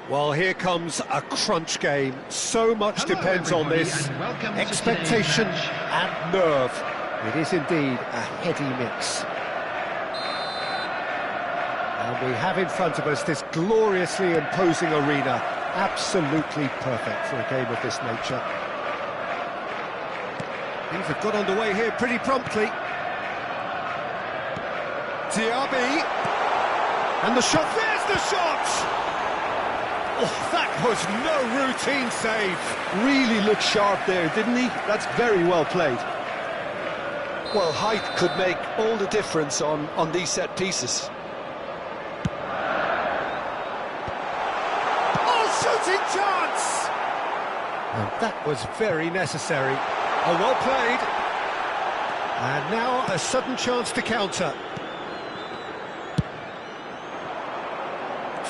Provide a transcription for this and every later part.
Well, here comes a crunch game. So much depends on this. Expectation and nerve. It is indeed a heady mix. And we have in front of us this gloriously imposing arena. Absolutely perfect for a game of this nature. Things have got underway here pretty promptly. Diaby. And the shot, there's the shot! Oh, that was no routine save. Really looked sharp there, didn't he? That's very well played. Well, height could make all the difference on these set pieces. Oh, shooting chance! And that was very necessary. Oh, well played. And now a sudden chance to counter.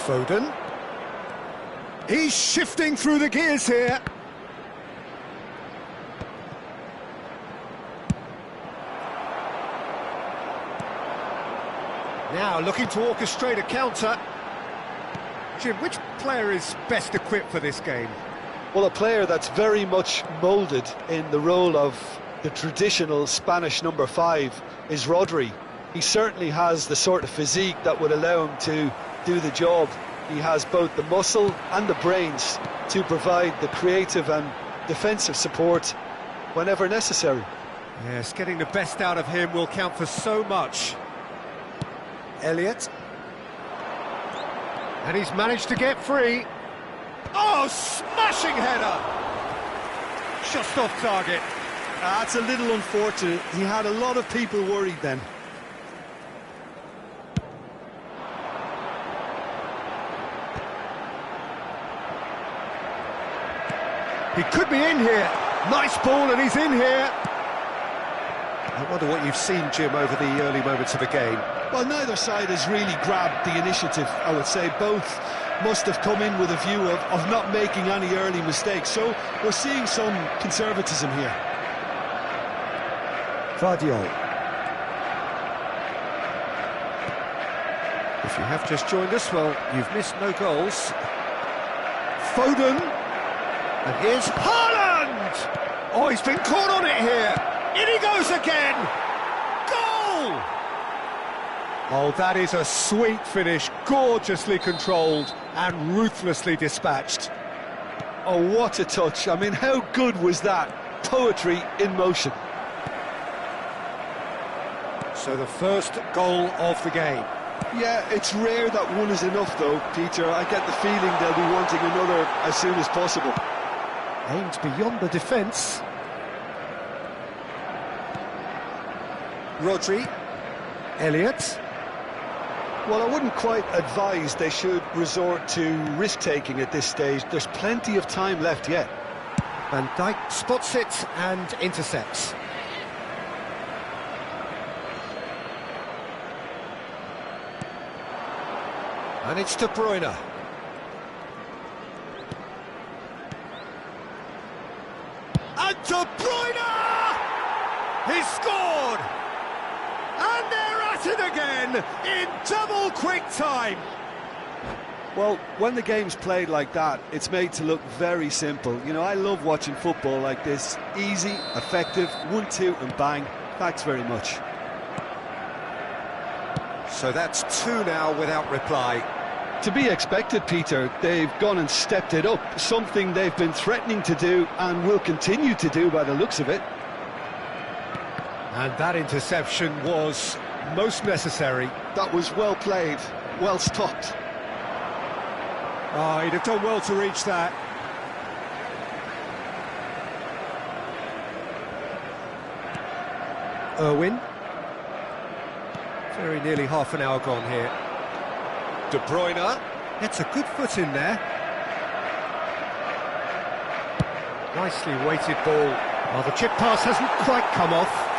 Foden. He's shifting through the gears here. Now looking to orchestrate a counter. Jim, which player is best equipped for this game? Well, a player that's very much moulded in the role of the traditional Spanish number 5 is Rodri. He certainly has the sort of physique that would allow him to do the job. He has both the muscle and the brains to provide the creative and defensive support whenever necessary. Yes, getting the best out of him will count for so much. Elliott. And he's managed to get free. Oh, smashing header! Just off target. That's a little unfortunate. He had a lot of people worried then. He could be in here. Nice ball, and he's in here. I wonder what you've seen, Jim, over the early moments of the game. Well, neither side has really grabbed the initiative, I would say. Both must have come in with a view of not making any early mistakes. So we're seeing some conservatism here. Vardiol. If you have just joined us, well, you've missed no goals. Foden. And here's Haaland! Oh, he's been caught on it here! In he goes again! Goal! Oh, that is a sweet finish, gorgeously controlled and ruthlessly dispatched. Oh, what a touch. I mean, how good was that? Poetry in motion. So the first goal of the game. Yeah, it's rare that one is enough, though, Peter. I get the feeling they'll be wanting another as soon as possible. Aimed beyond the defence. Rodri. Elliott. Well, I wouldn't quite advise they should resort to risk-taking at this stage. There's plenty of time left yet. Van Dijk spots it and intercepts. And it's De Bruyne. And De Bruyne! He's scored! And they're at it again in double quick time. Well, when the game's played like that, it's made to look very simple. You know, I love watching football like this. Easy, effective, 1-2 and bang. Thanks very much. So that's 2 now without reply. To be expected, Peter. They've gone and stepped it up, something they've been threatening to do and will continue to do by the looks of it. And that interception was most necessary. That was well played, well stopped. Oh, he'd have done well to reach that. Irwin. Very nearly half an hour gone here. De Bruyne. Gets a good foot in there. Nicely weighted ball. Oh, the chip pass hasn't quite come off.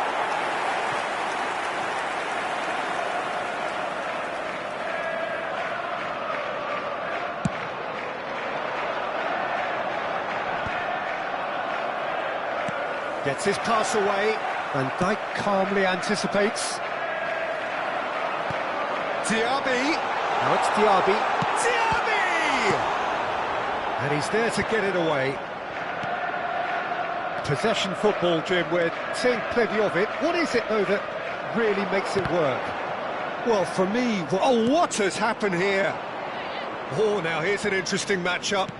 Gets his pass away. Van Dijk calmly anticipates. Diaby. Now it's Diaby. Diaby! And he's there to get it away. Possession football, Jim, we're seeing plenty of it. What is it, though, that really makes it work? Well, for me... Oh, what has happened here? Oh, now here's an interesting matchup.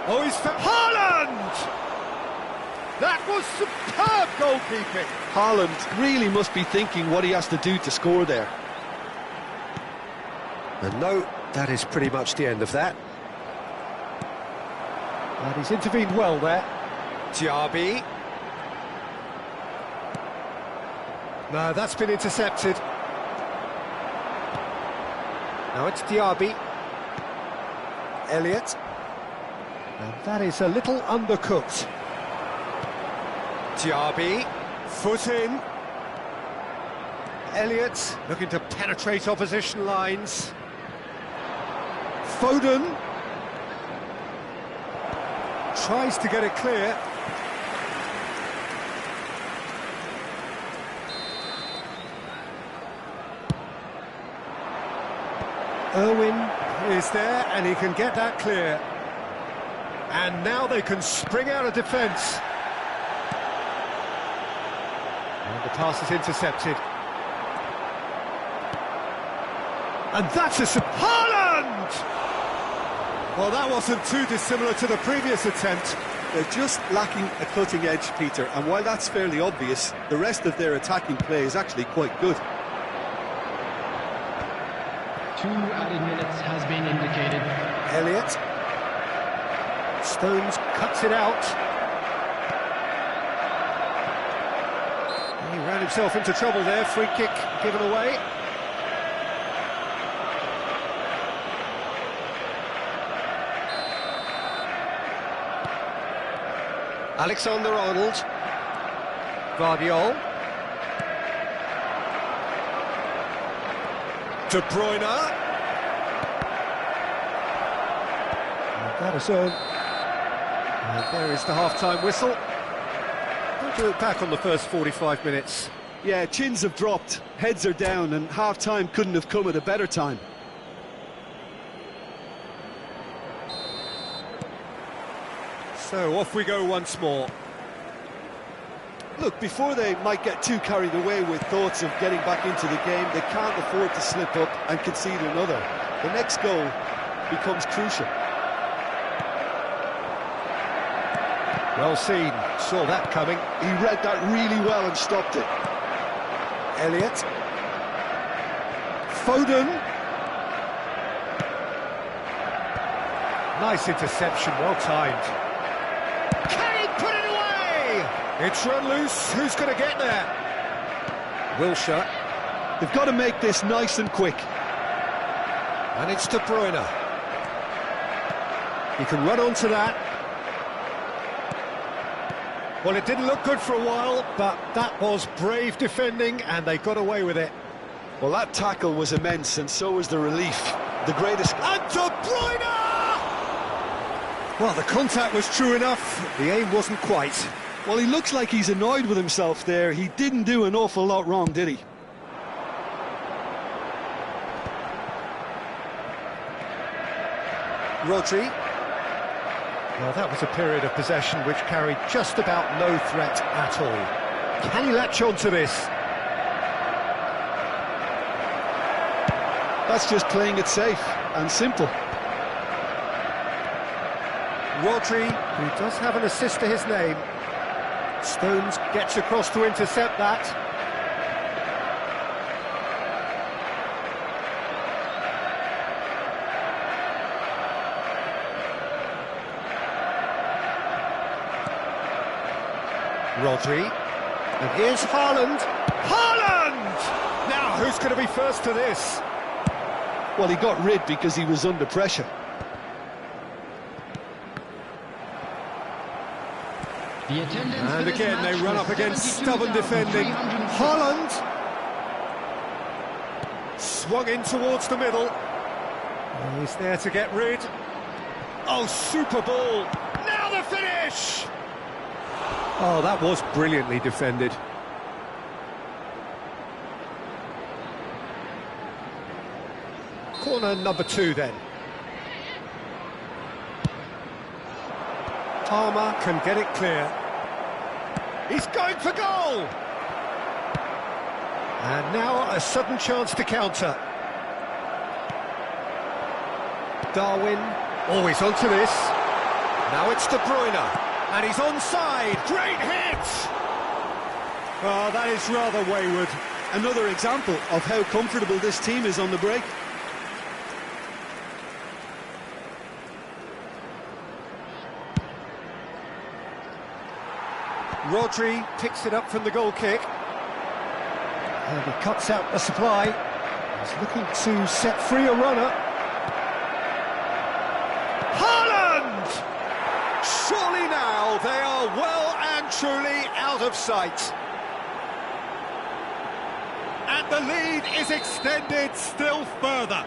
Oh, he's... Haaland! That was superb goalkeeping. Haaland really must be thinking what he has to do to score there. And no, that is pretty much the end of that. And he's intervened well there. Diaby. No, that's been intercepted. Now it's Diaby. Elliott. And that is a little undercooked. Diaby. Foot in. Elliott looking to penetrate opposition lines. Foden. Tries to get it clear. Irwin is there, and he can get that clear. And now they can spring out of defence. And the pass is intercepted. And that's a... Haaland! Well, that wasn't too dissimilar to the previous attempt. They're just lacking a cutting edge, Peter, and while that's fairly obvious, the rest of their attacking play is actually quite good. 2 added minutes has been indicated. Elliott. Stones cuts it out. He ran himself into trouble there. Free kick given away. Alexander-Arnold. Guardiol. De Bruyne. And that is earned. And there is the half-time whistle. Don't look back on the first 45 minutes. Yeah, chins have dropped, heads are down, and half-time couldn't have come at a better time. So off we go once more. Look, before they might get too carried away with thoughts of getting back into the game, they can't afford to slip up and concede another. The next goal becomes crucial. Well seen, saw that coming. He read that really well and stopped it. Elliott. Foden. Nice interception, well timed. Can he put it away? It's run loose, who's going to get there? Wilshere. They've got to make this nice and quick. And it's De Bruyne. He can run onto that. Well, it didn't look good for a while, but that was brave defending, and they got away with it. Well, that tackle was immense, and so was the relief. The greatest... And De Bruyne! Well, the contact was true enough, the aim wasn't quite. Well, he looks like he's annoyed with himself there. He didn't do an awful lot wrong, did he? Rodri. Well, that was a period of possession which carried just about no threat at all. Can he latch on to this? That's just playing it safe and simple. Rodri, who does have an assist to his name. Stones gets across to intercept that. Rodri. And here's Haaland. Haaland! Now, who's going to be first to this? Well, he got rid because he was under pressure. And again, they run up against stubborn defending. Haaland swung in towards the middle. He's there to get rid. Oh, super ball. Now the finish! Oh, that was brilliantly defended. Corner number 2 then. Palmer can get it clear. He's going for goal! And now a sudden chance to counter. Darwin, always onto this. Now it's De Bruyne, and he's onside. Great hit! Oh, that is rather wayward. Another example of how comfortable this team is on the break. Rodri picks it up from the goal kick. And he cuts out the supply. He's looking to set free a runner. Haaland! Surely now they are well and truly out of sight. And the lead is extended still further.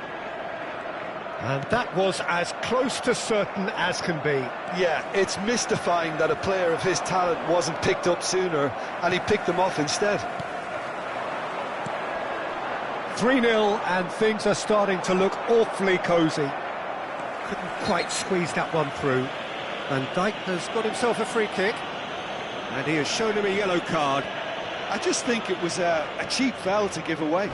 And that was as close to certain as can be. Yeah, it's mystifying that a player of his talent wasn't picked up sooner, and he picked them off instead. 3-0, and things are starting to look awfully cosy. Couldn't quite squeeze that one through. Van Dijk has got himself a free kick, and he has shown him a yellow card. I just think it was a cheap foul to give away.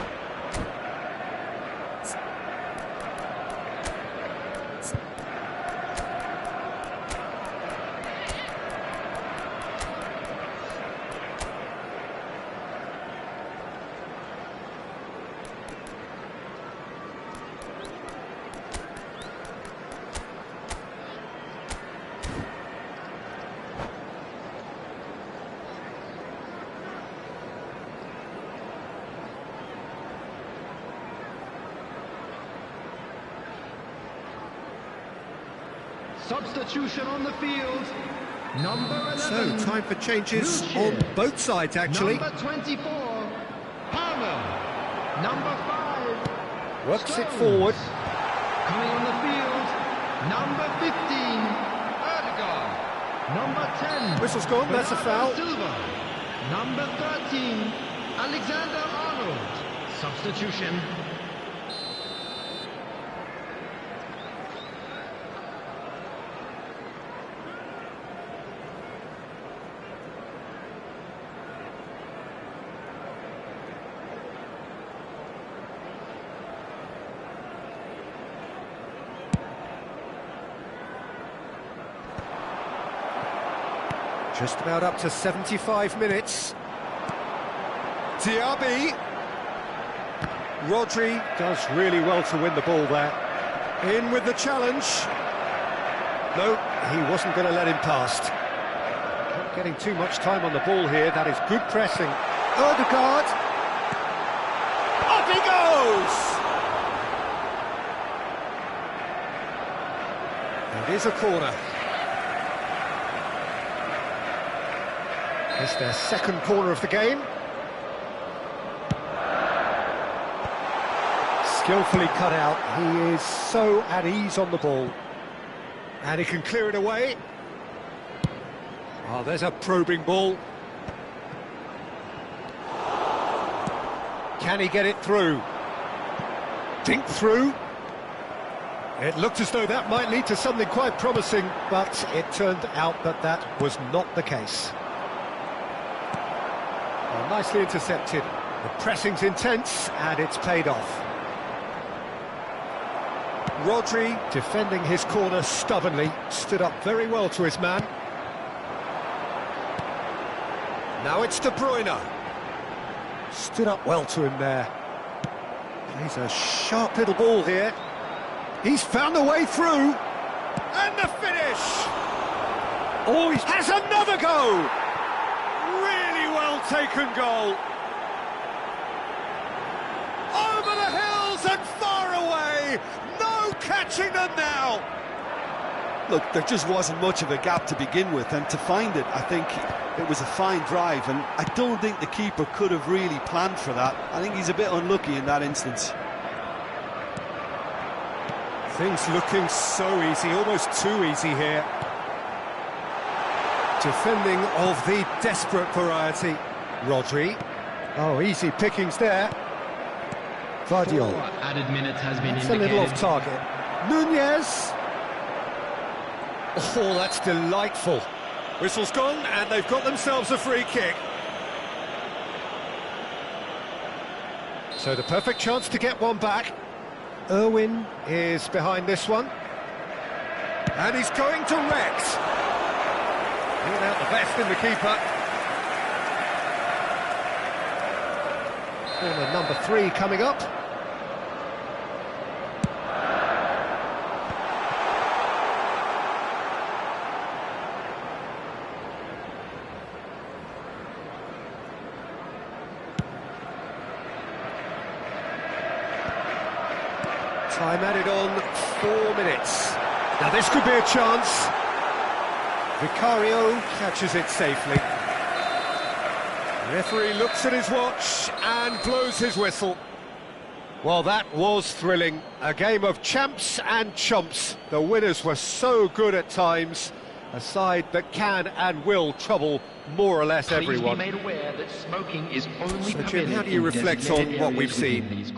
Substitution on the field. Number 11. So, time for changes on both sides, actually. Number 24, Palmer. Number 5, Works Stones. it forward. Coming on the field, number 15, Erdegaard. Number 10, Whistle's gone, that's a foul. Silva. Number 13, Alexander-Arnold. Substitution. Just about up to 75 minutes. Diaby. Rodri does really well to win the ball there. In with the challenge. No, he wasn't going to let him past. Not getting too much time on the ball here. That is good pressing. Erdegaard. Up he goes! It is a corner. It's their second corner of the game. Skillfully cut out. He is so at ease on the ball. And he can clear it away. Oh, there's a probing ball. Can he get it through? Dink through. It looked as though that might lead to something quite promising, but it turned out that that was not the case. Well, nicely intercepted. The pressing's intense, and it's paid off. Rodri, defending his corner stubbornly, stood up very well to his man. Now it's De Bruyne. Stood up well to him there. Plays a sharp little ball here. He's found a way through. And the finish! Oh, he has another go! Really well taken goal. Over the hills and far away. No catching them now. Look, there just wasn't much of a gap to begin with, and to find it, I think it was a fine drive, and I don't think the keeper could have really planned for that. I think he's a bit unlucky in that instance. Things looking so easy, almost too easy here. Defending of the desperate variety. Rodri. Oh, easy pickings there. Vardiol. 4 added minutes has been It's indicated. a little off target. Nunez. Oh, that's delightful. Whistle's gone, and they've got themselves a free kick. So the perfect chance to get one back. Irwin is behind this one. And he's going to Rex. Bringing out the best in the keeper. Corner number 3 coming up. Time added on 4 minutes. Now this could be a chance. Vicario catches it safely. The referee looks at his watch and blows his whistle. Well, that was thrilling. A game of champs and chumps. The winners were so good at times. A side that can and will trouble more or less everyone. Please be made aware that smoking is only So, Jim, how do you reflect on what we've seen?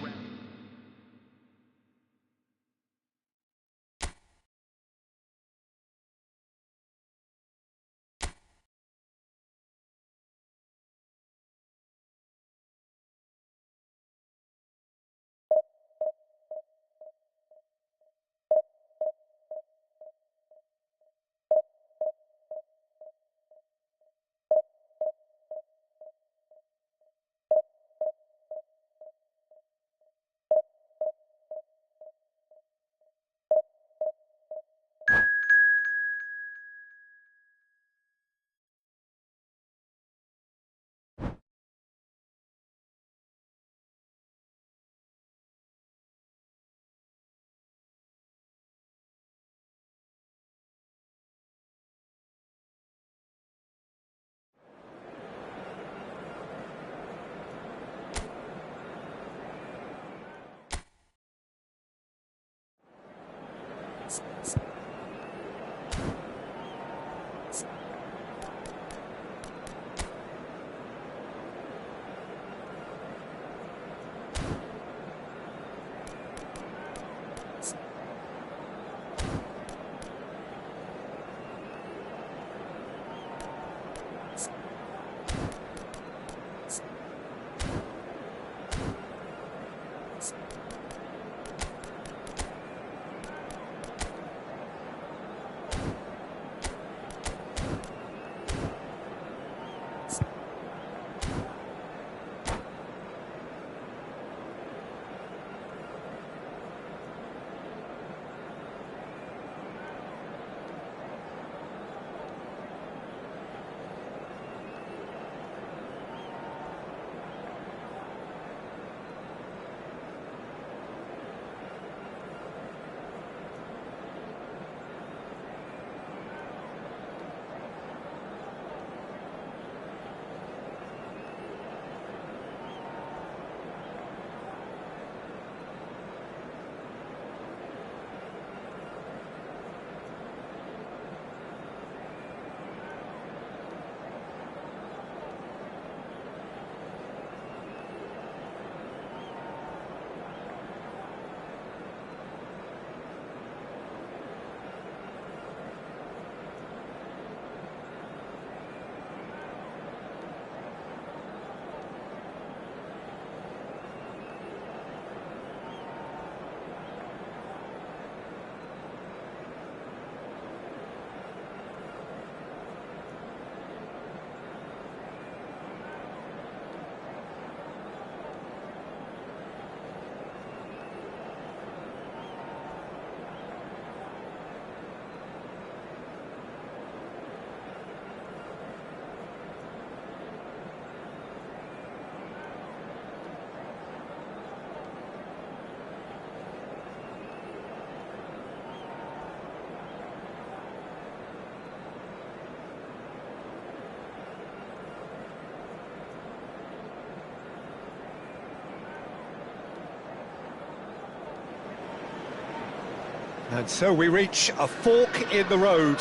And so we reach a fork in the road.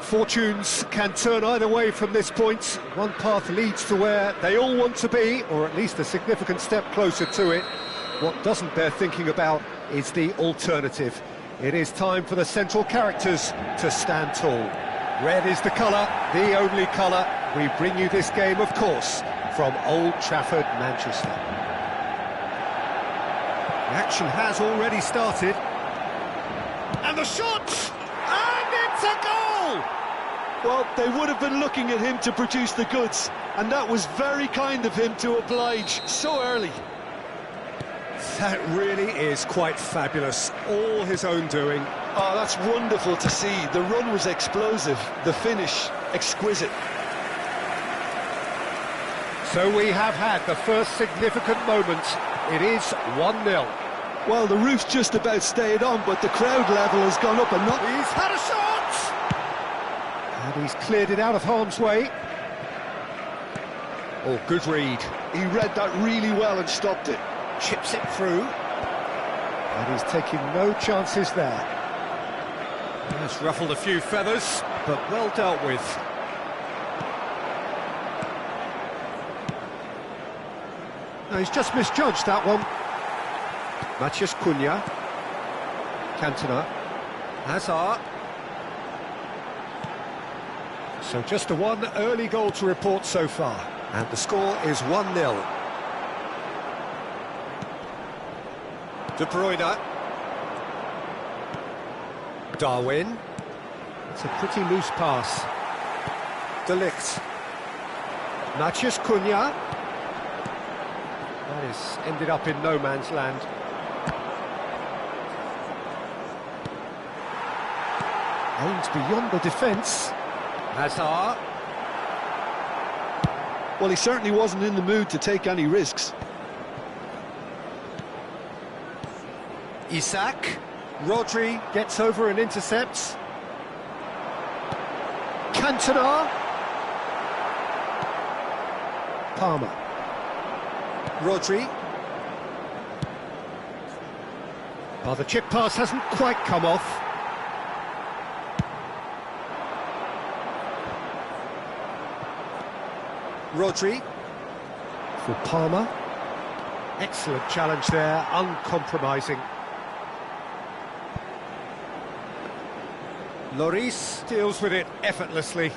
Fortunes can turn either way from this point. One path leads to where they all want to be, or at least a significant step closer to it. What doesn't bear thinking about is the alternative. It is time for the central characters to stand tall. Red is the colour, the only colour. We bring you this game, of course, from Old Trafford, Manchester. The action has already started. And the shot! And it's a goal! Well, they would have been looking at him to produce the goods, and that was very kind of him to oblige so early. That really is quite fabulous, all his own doing. Oh, that's wonderful to see. The run was explosive, the finish exquisite. So we have had the first significant moment. It is 1-0. Well, the roof's just about stayed on, but the crowd level has gone up a notch. He's had a shot! And he's cleared it out of harm's way. Oh, good read. He read that really well and stopped it. Chips it through. And he's taking no chances there. Has ruffled a few feathers, but well dealt with. No, he's just misjudged that one. Matheus Cunha. Cantona. Hazard. So just a one early goal to report so far. And the score is 1-0. De Bruyne. Darwin. It's a pretty loose pass. De Ligt. Matheus Cunha. That is ended up in no man's land. Aims beyond the defence. Hazard. Well, he certainly wasn't in the mood to take any risks. Isak. Rodri gets over and intercepts. Cantona. Palmer. Rodri. Oh, the chip pass hasn't quite come off. Rodri. For Palmer. Excellent challenge there, uncompromising. Lloris deals with it effortlessly.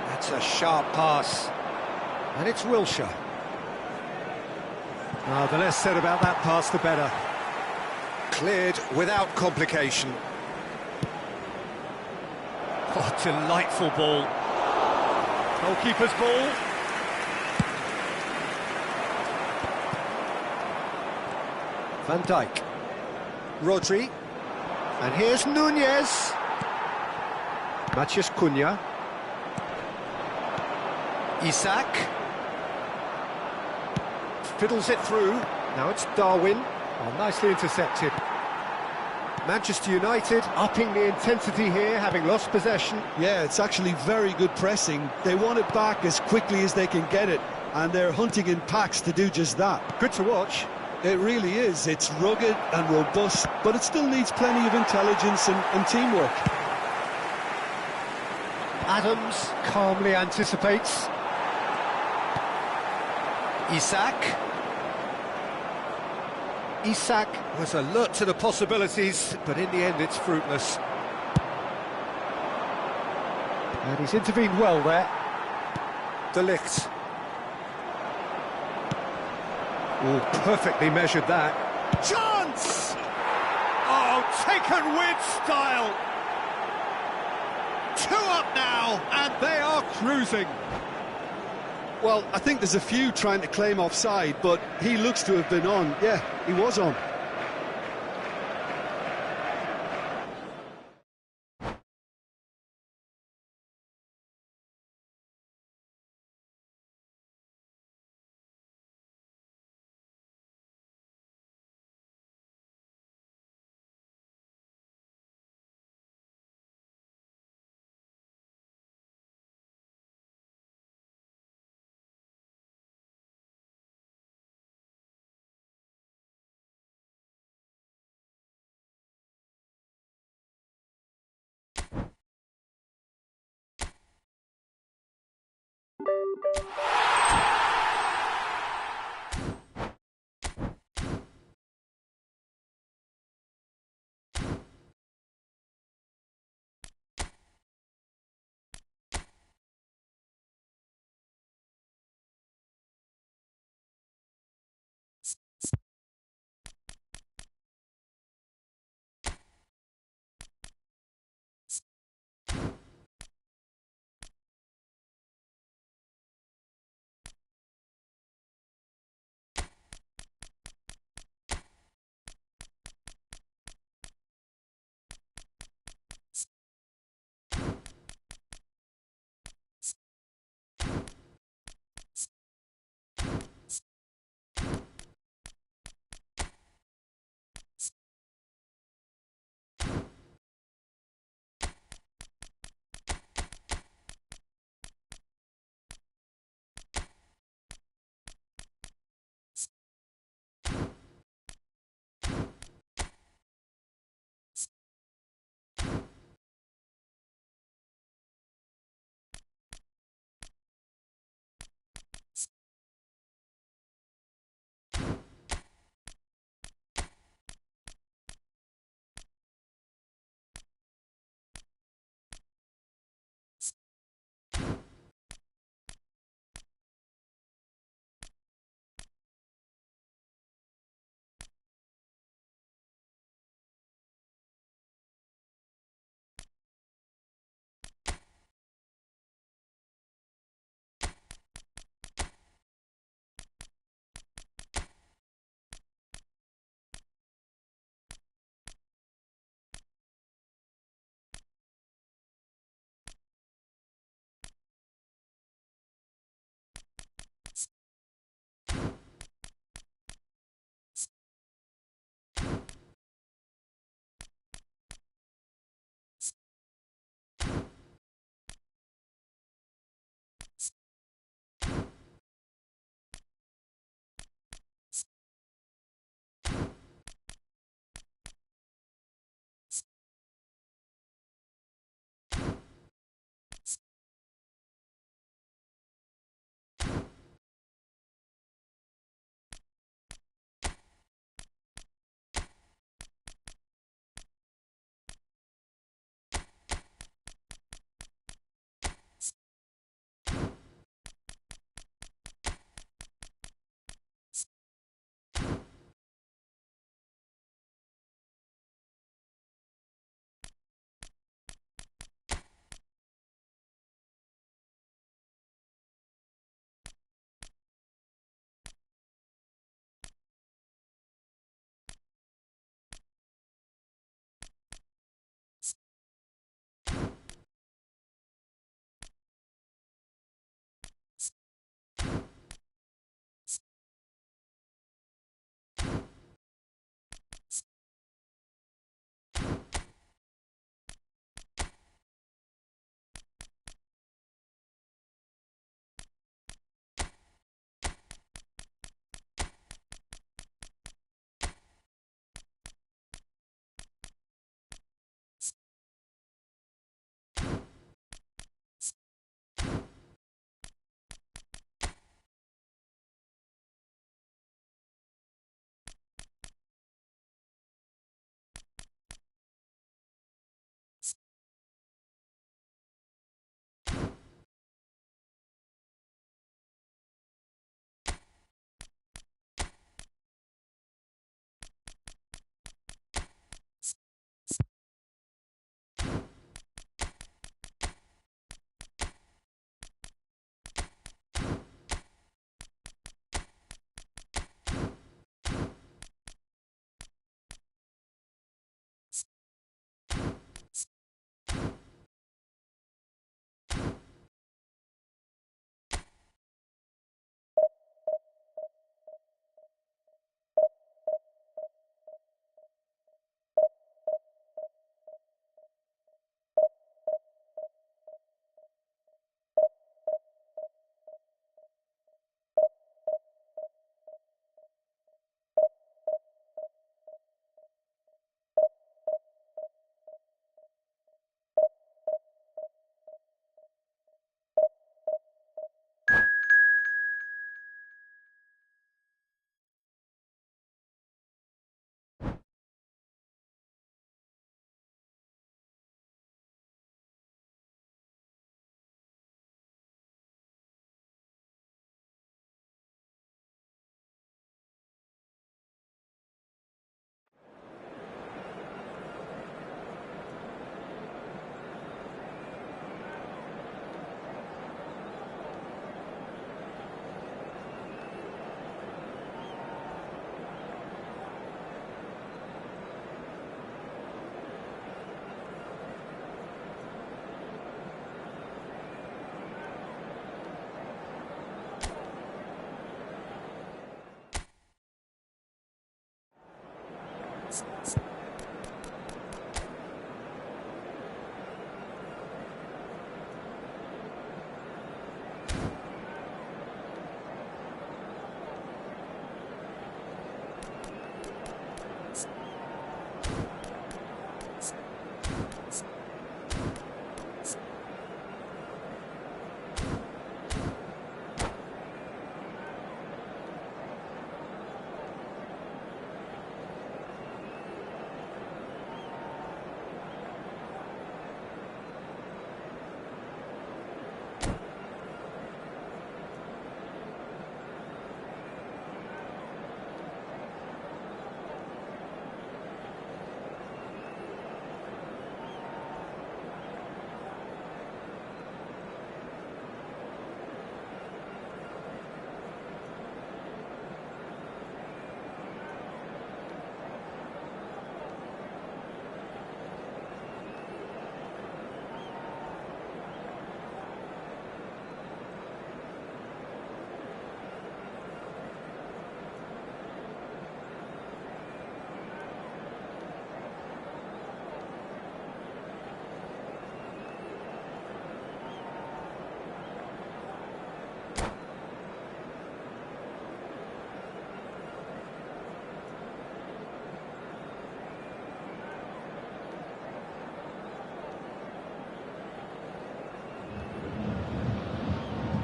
That's a sharp pass. And it's Wilshere. Ah, the less said about that pass, the better. Cleared without complication. Oh, delightful ball. Goalkeeper's ball. Van Dijk. Rodri. And here's Nunez. Matheus Cunha. Isak. Fiddles it through. Now it's Darwin. Oh, nicely intercepted. Manchester United upping the intensity here, having lost possession. Yeah, it's actually very good pressing. They want it back as quickly as they can get it, and they're hunting in packs to do just that. Good to watch. It really is. It's rugged and robust, but it still needs plenty of intelligence and teamwork. Adams calmly anticipates. Isak. Isak was alert to the possibilities, but in the end it's fruitless. And he's intervened well there. De Ligt. Oh, perfectly measured that. Chance! Oh, taken with style! 2 up now, and they are cruising. Well, I think there's a few trying to claim offside, but he looks to have been on. Yeah, he was on.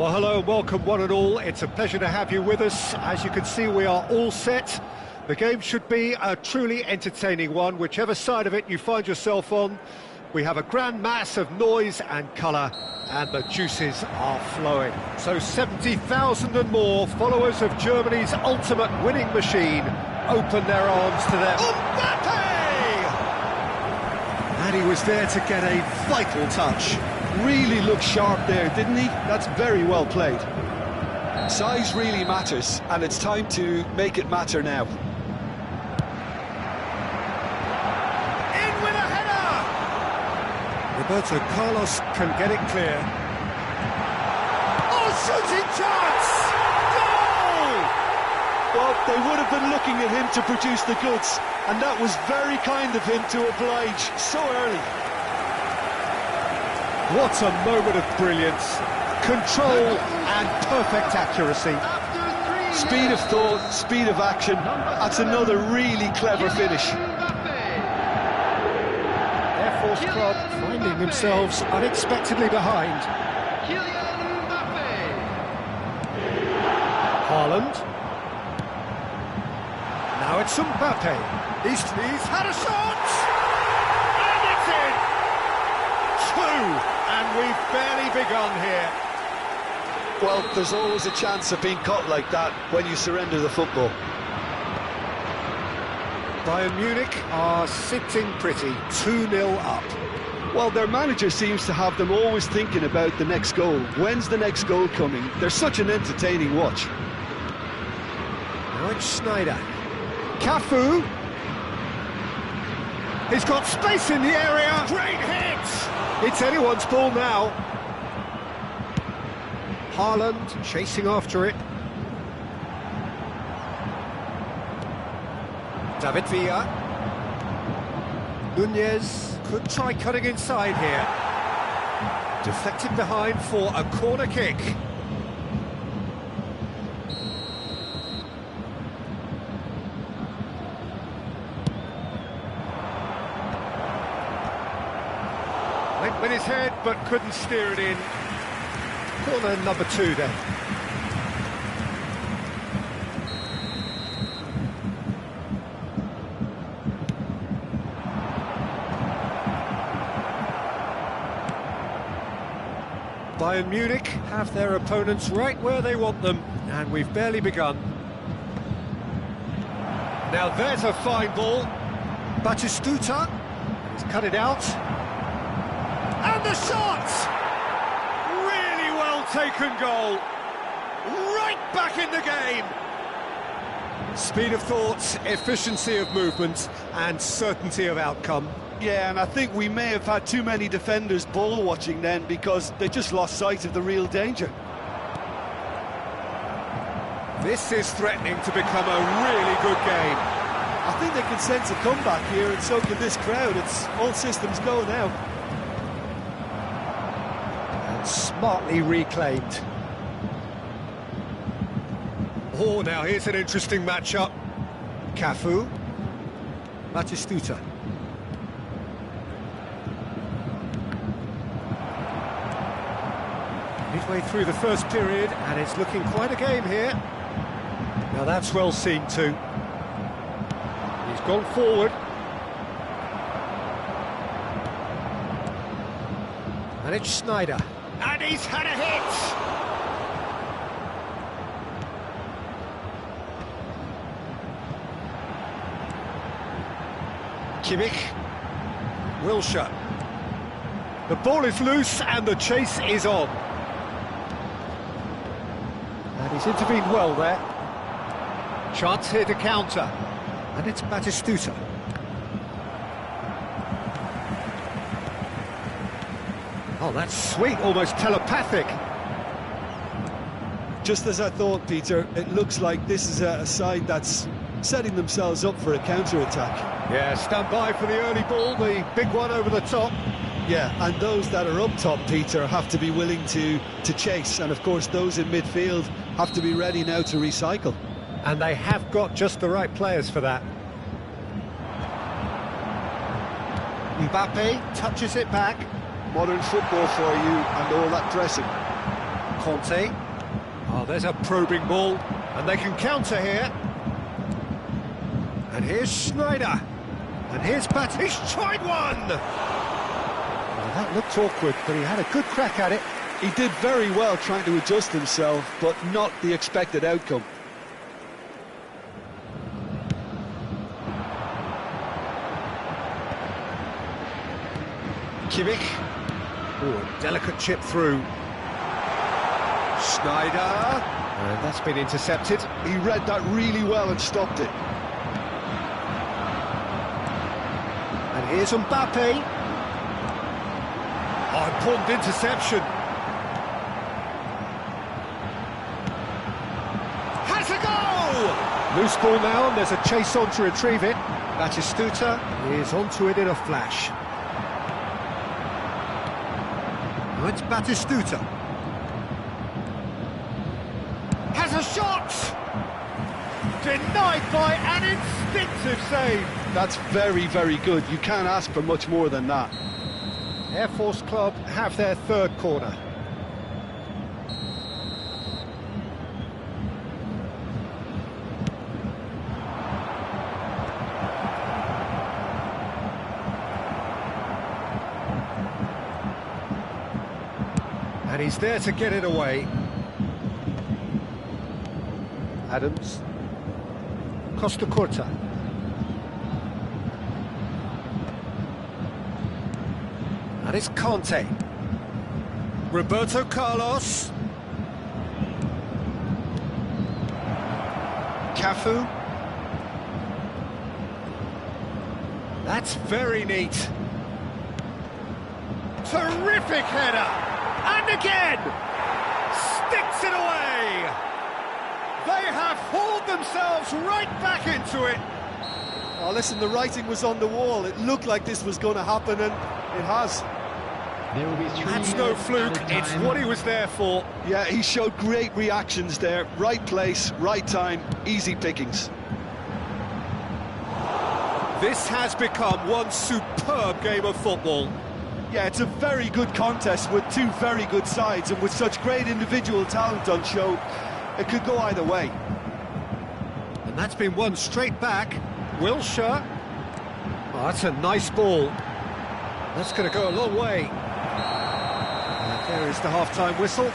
Well, hello and welcome one and all. It's a pleasure to have you with us. As you can see, we are all set. The game should be a truly entertaining one, whichever side of it you find yourself on. We have a grand mass of noise and colour, and the juices are flowing. So 70,000 and more followers of Germany's ultimate winning machine open their arms to them. Mbappe! And he was there to get a vital touch. Really looked sharp there, didn't he? That's very well played. Size really matters, and it's time to make it matter now. In with a header! Roberto Carlos can get it clear. Oh, shooting chance! Goal! Well, they would have been looking at him to produce the goods, and that was very kind of him to oblige so early. What a moment of brilliance, control and perfect accuracy. Speed of thought, speed of action, that's another really clever finish. Air Force Club finding themselves unexpectedly behind. Haaland. Now it's Mbappe. He's had a shot! And it's in! Two! And we've barely begun here. Well, there's always a chance of being caught like that when you surrender the football. Bayern Munich are sitting pretty, 2-0 up. Well, their manager seems to have them always thinking about the next goal. When's the next goal coming? They're such an entertaining watch. Now it's Schneider. Cafu. He's got space in the area. Great hit! It's anyone's ball now. Haaland chasing after it. David Villa. Nunez could try cutting inside here. Deflected behind for a corner kick. Went with his head, but couldn't steer it in. Corner number 2 then. Bayern Munich have their opponents right where they want them, and we've barely begun. Now there's a fine ball. Batistuta has cut it out. And the shot! Really well taken goal. Right back in the game. Speed of thought, efficiency of movement, and certainty of outcome. Yeah, and I think we may have had too many defenders ball watching then because they just lost sight of the real danger. This is threatening to become a really good game. I think they can sense a comeback here, and so can this crowd. It's all systems go now. Smartly reclaimed. Oh, now here's an interesting matchup. Cafu. Batistuta. Midway through the first period, and it's looking quite a game here. Now that's well seen too. He's gone forward. And it's Schneider. And he's had a hit! Kimmich. Wilshere. The ball is loose and the chase is on. And he's intervened well there. Chance here to counter. And it's Batistuta. Oh, that's sweet, almost telepathic. Just as I thought, Peter, it looks like this is a side that's setting themselves up for a counter-attack. Yeah, stand by for the early ball, the big one over the top. Yeah, and those that are up top, Peter, have to be willing to chase. And, of course, those in midfield have to be ready now to recycle. And they have got just the right players for that. Mbappe touches it back. Modern football for you and all that dressing. Conte. Oh, there's a probing ball, and they can counter here. And here's Schneider. And here's Pat. He's tried one! Well, that looked awkward, but he had a good crack at it. He did very well trying to adjust himself, but not the expected outcome. Kimmich. Ooh, a delicate chip through. Schneider. And that's been intercepted. He read that really well and stopped it. And here's Mbappe. Oh, important interception. Has a goal! Loose ball now, and there's a chase on to retrieve it. Batistuta is onto it in a flash. Now it's Batistuta. Has a shot! Denied by an instinctive save. That's very, very good. You can't ask for much more than that. Air Force Club have their third corner. And he's there to get it away. Adams. Costa Curta. And it's Conte. Roberto Carlos. Cafu. That's very neat. Terrific header. And again. Sticks it away. They have hauled themselves right back into it. Oh, listen, the writing was on the wall. It looked like this was going to happen, and it has. There will be 3 That's no minutes fluke, added it's time. what he was there for. Yeah, he showed great reactions there. Right place, right time, easy pickings. This has become one superb game of football. Yeah, it's a very good contest with two very good sides, and with such great individual talent on show, it could go either way. And that's been won straight back. Wilshere. Oh, that's a nice ball. That's going to go a long way. And there is the half-time whistle.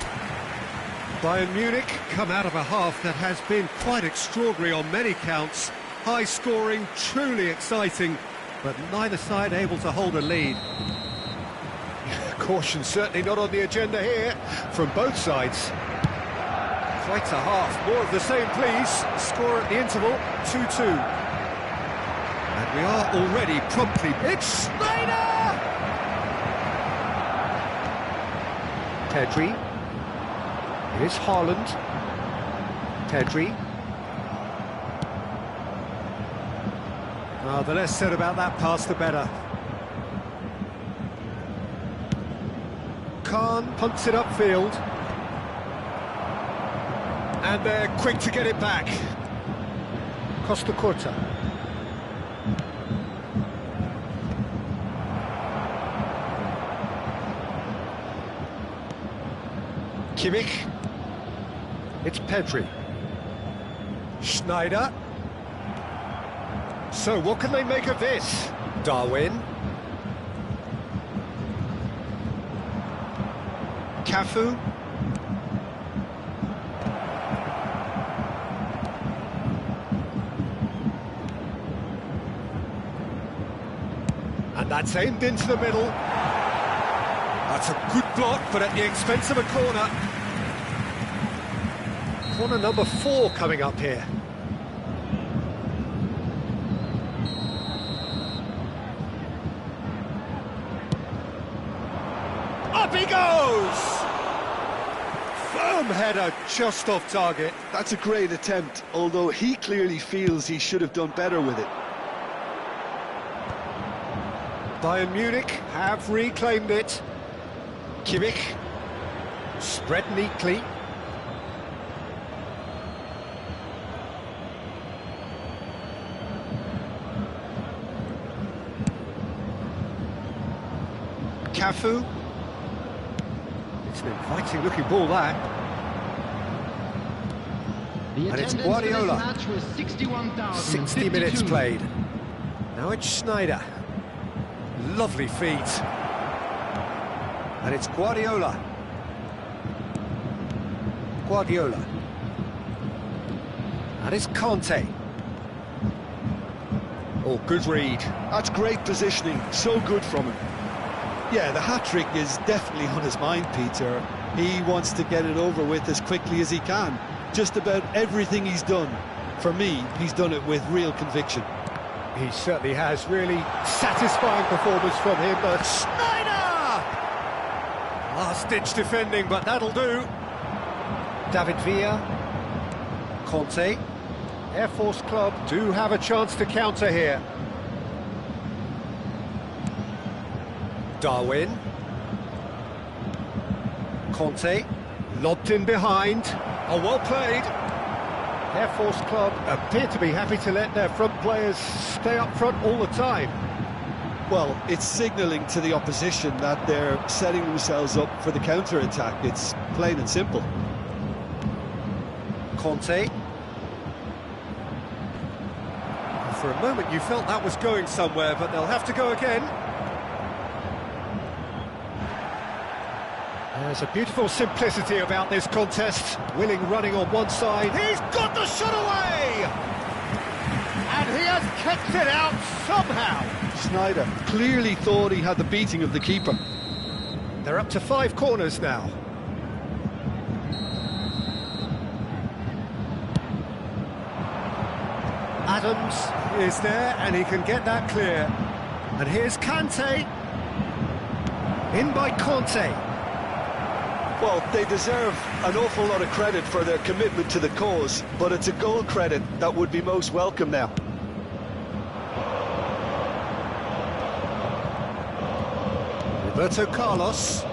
Bayern Munich come out of a half that has been quite extraordinary on many counts. High-scoring, truly exciting, but neither side able to hold a lead. Caution certainly not on the agenda here from both sides. Quite a half. More of the same, please. Score at the interval, 2-2. And we are already promptly... It's Schneider! Pedri. Here's Haaland. Pedri. Oh, the less said about that pass, the better. Khan punts it upfield. And they're quick to get it back. Costa Curta. Kimmich. It's Pedri. Schneider. So what can they make of this? Darwin. Cafu. And that's aimed into the middle. That's a good block, but at the expense of a corner. Corner number 4 coming up here. Up he goes! Firm header, just off target. That's a great attempt, although he clearly feels he should have done better with it. Bayern Munich have reclaimed it. Kimmich, spread neatly. Cafu. It's an inviting looking ball, that. The And it's attendance for Guardiola. this match was 61,052. 60 minutes played. Now it's Schneider. Lovely feet. And it's Guardiola. Guardiola. And it's Conte. Oh, good read. That's great positioning, so good from him. Yeah, the hat-trick is definitely on his mind, Peter. He wants to get it over with as quickly as he can. Just about everything he's done, for me, he's done it with real conviction. He certainly has. Really satisfying performance from him. But Schneider! Last-ditch defending, but that'll do. David Villa. Conte. Air Force Club do have a chance to counter here. Darwin. Conte. Lobbed in behind. Oh, well played. Air Force Club appear to be happy to let their front players stay up front all the time. Well, it's signalling to the opposition that they're setting themselves up for the counter-attack. It's plain and simple. Conte. For a moment you felt that was going somewhere, but they'll have to go again. There's a beautiful simplicity about this contest. Willing running on one side. He's got the shot away! And he has kept it out somehow. Schneider clearly thought he had the beating of the keeper. They're up to 5 corners now. Adams is there and he can get that clear. And here's Kante. In by Conte. Well, they deserve an awful lot of credit for their commitment to the cause, but it's a goal credit that would be most welcome now. Roberto Carlos.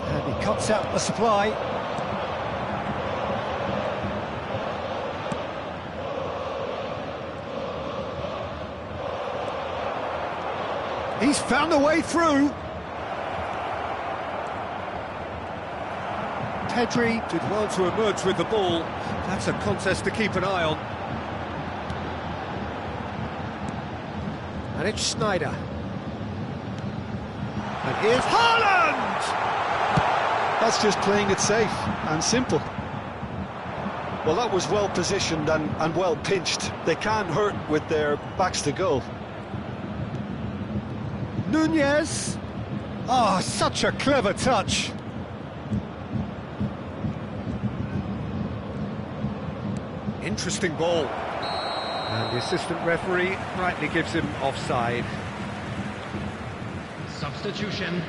And he cuts out the supply. He's found a way through. Pedri did well to emerge with the ball. That's a contest to keep an eye on. And it's Schneider. And here's Haaland! That's just playing it safe and simple. Well, that was well positioned and well pinched. They can't hurt with their backs to goal. Nunez. Oh, such a clever touch. Interesting ball. And the assistant referee rightly gives him offside. Substitution.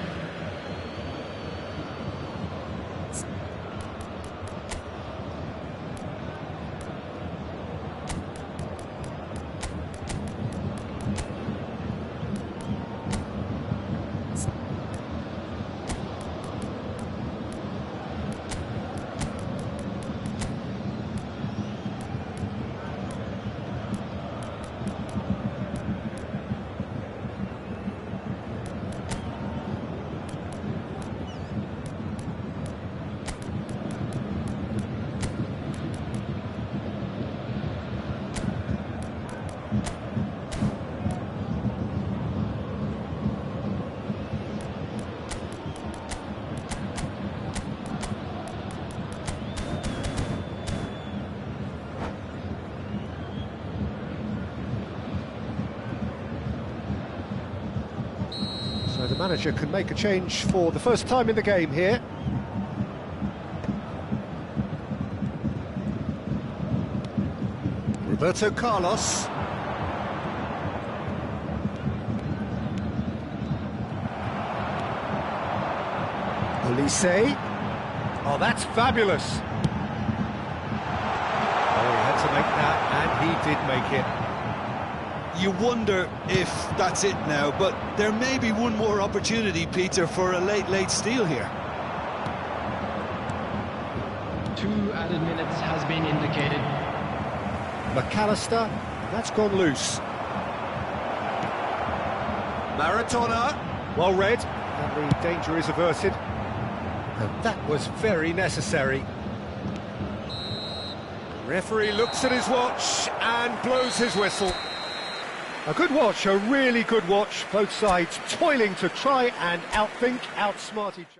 So the manager can make a change for the first time in the game here. Roberto Carlos. Olise. Oh, that's fabulous. Oh, he had to make that, and he did make it. You wonder if that's it now, but there may be one more opportunity, Peter, for a late steal here. 2 added minutes has been indicated. McAllister, that's gone loose. Maradona, well read, And the danger is averted. And that was very necessary. The referee looks at his watch and blows his whistle. A good watch, a really good watch. Both sides toiling to try and outthink, outsmart each other.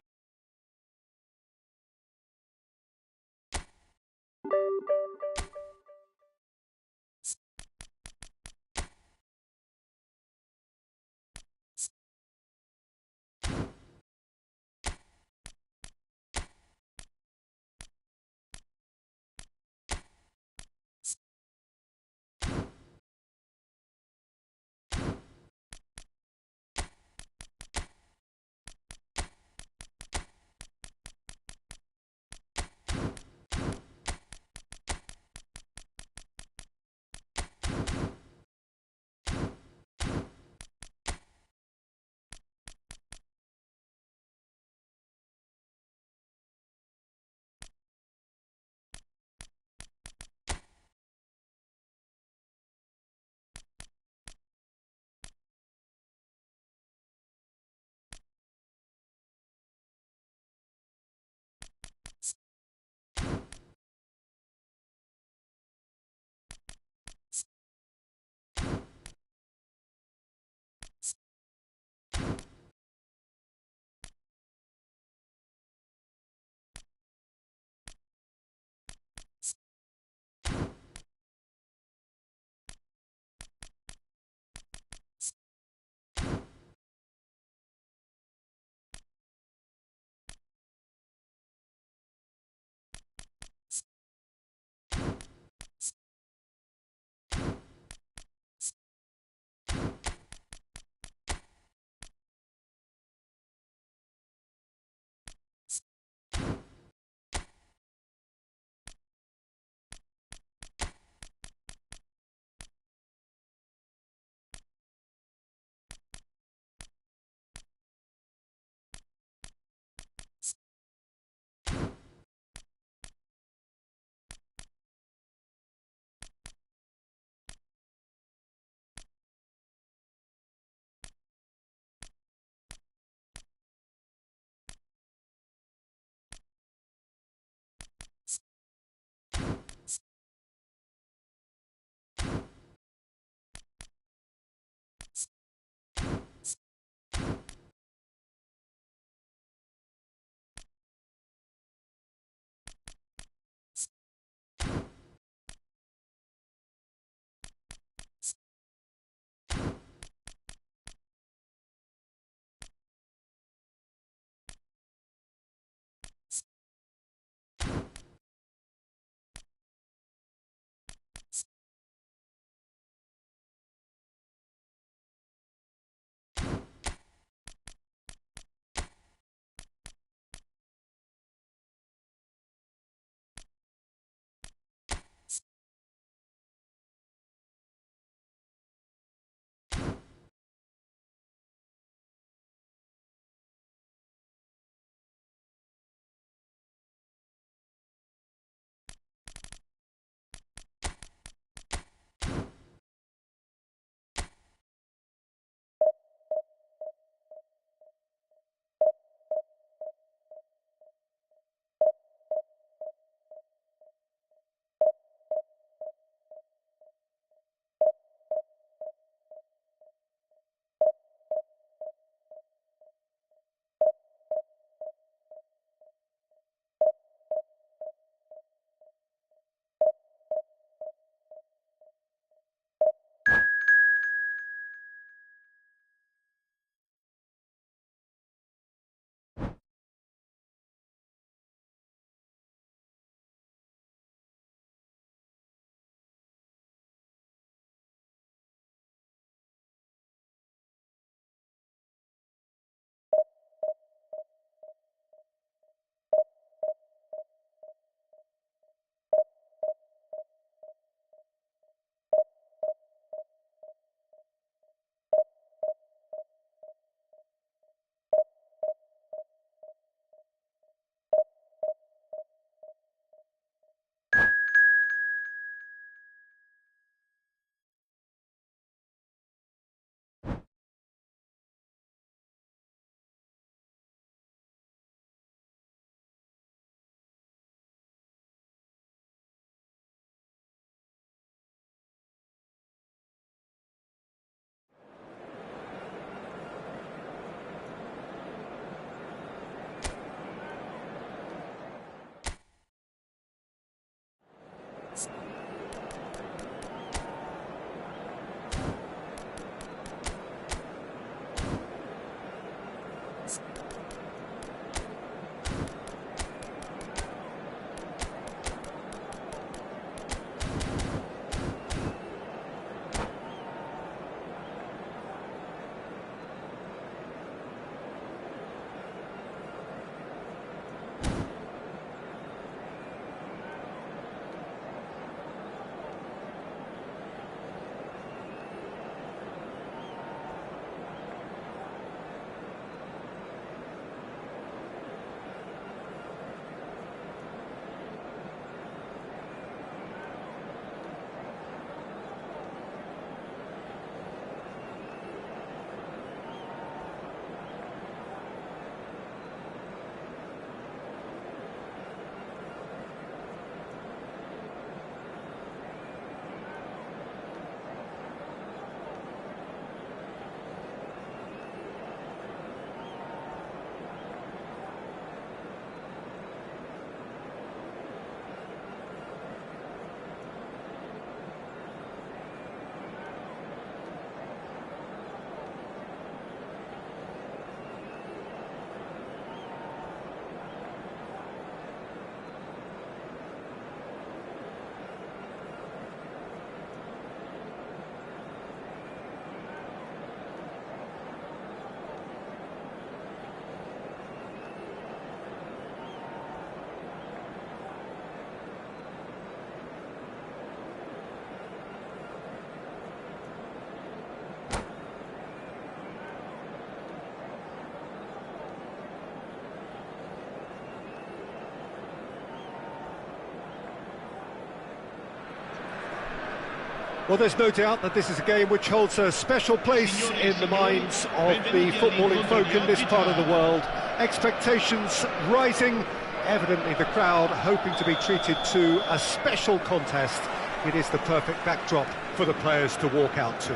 Well, there's no doubt that this is a game which holds a special place in the minds of the footballing folk in this part of the world. Expectations rising, evidently the crowd hoping to be treated to a special contest. It is the perfect backdrop for the players to walk out to.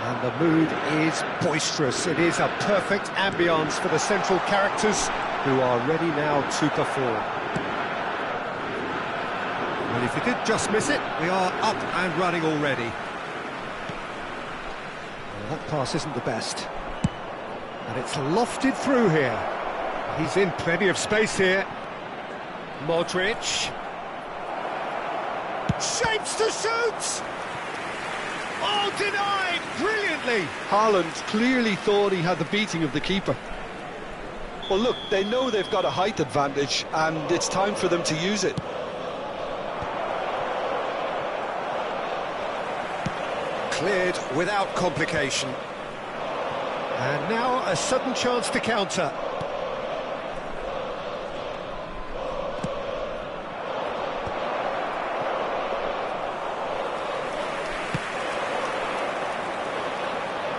And the mood is boisterous. It is a perfect ambience for the central characters who are ready now to perform. Well, if you did just miss it, we are up and running already. Well, that pass isn't the best. And it's lofted through here. He's in plenty of space here. Modric. Shapes to shoot! Oh, denied! Brilliantly! Haaland clearly thought he had the beating of the keeper. Well, look, they know they've got a height advantage, and it's time for them to use it. Cleared without complication. And now a sudden chance to counter.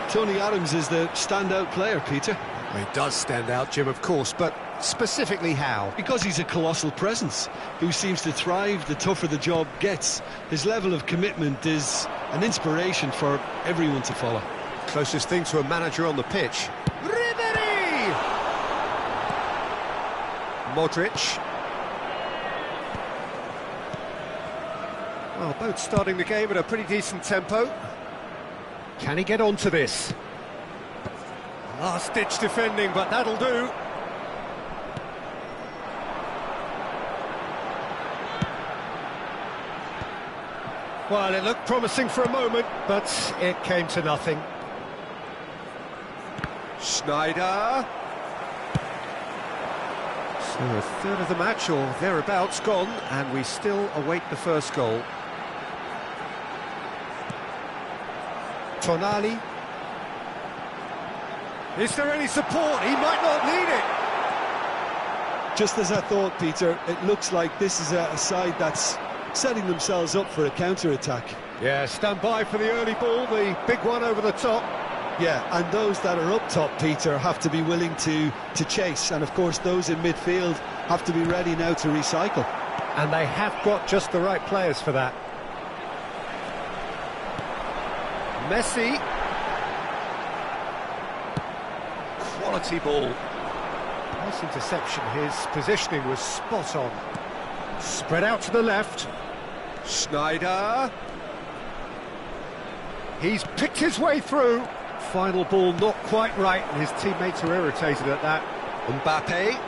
Tony Adams is the standout player, Peter. Well, he does stand out, Jim, of course, but specifically how? Because he's a colossal presence who seems to thrive the tougher the job gets. His level of commitment is an inspiration for everyone to follow. Closest thing to a manager on the pitch. Ribery! Modric. Well, both starting the game at a pretty decent tempo. Can he get onto this? Last-ditch defending, but that'll do. Well, it looked promising for a moment, but it came to nothing. Schneider. So a third of the match, or thereabouts, gone, and we still await the first goal. Tonali. Is there any support? He might not need it. Just as I thought, Peter, it looks like this is a side that's setting themselves up for a counter-attack. Yeah, stand by for the early ball, the big one over the top. Yeah, and those that are up top, Peter, have to be willing to chase. And, of course, those in midfield have to be ready now to recycle. And they have got just the right players for that. Messi. Quality ball. Nice interception. His positioning was spot on. Spread out to the left. Schneider. He's picked his way through. Final ball not quite right, and his teammates are irritated at that. Mbappe.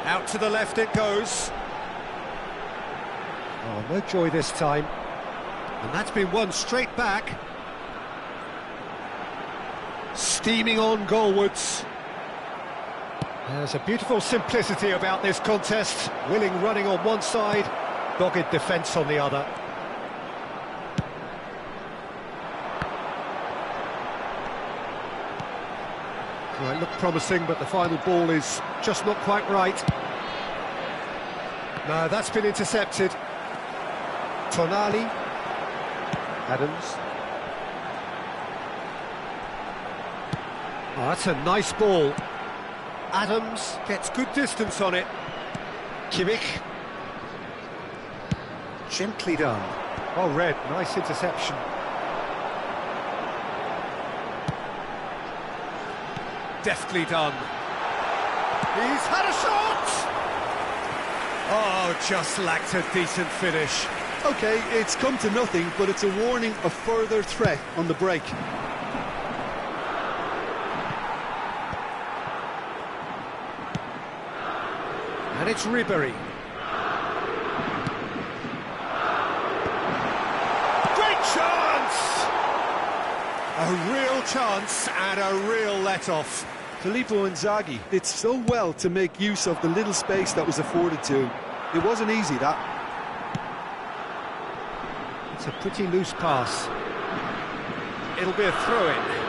Out to the left it goes. Oh, no joy this time. And that's been won straight back. Steaming on goalwards. There's a beautiful simplicity about this contest. Willing running on one side, dogged defence on the other. Well, it looked promising, but the final ball is just not quite right. No, that's been intercepted. Tonali. Adams. Oh, that's a nice ball. Adams gets good distance on it. Kimmich. Gently done. Well read, nice interception. Deftly done. He's had a shot! Oh, just lacked a decent finish. OK, it's come to nothing, but it's a warning of further threat on the break. And it's Ribery. Great chance! A real chance and a real let-off. Filippo Inzaghi did so well to make use of the little space that was afforded to him. It wasn't easy, that. It's a pretty loose pass. It'll be a throw-in.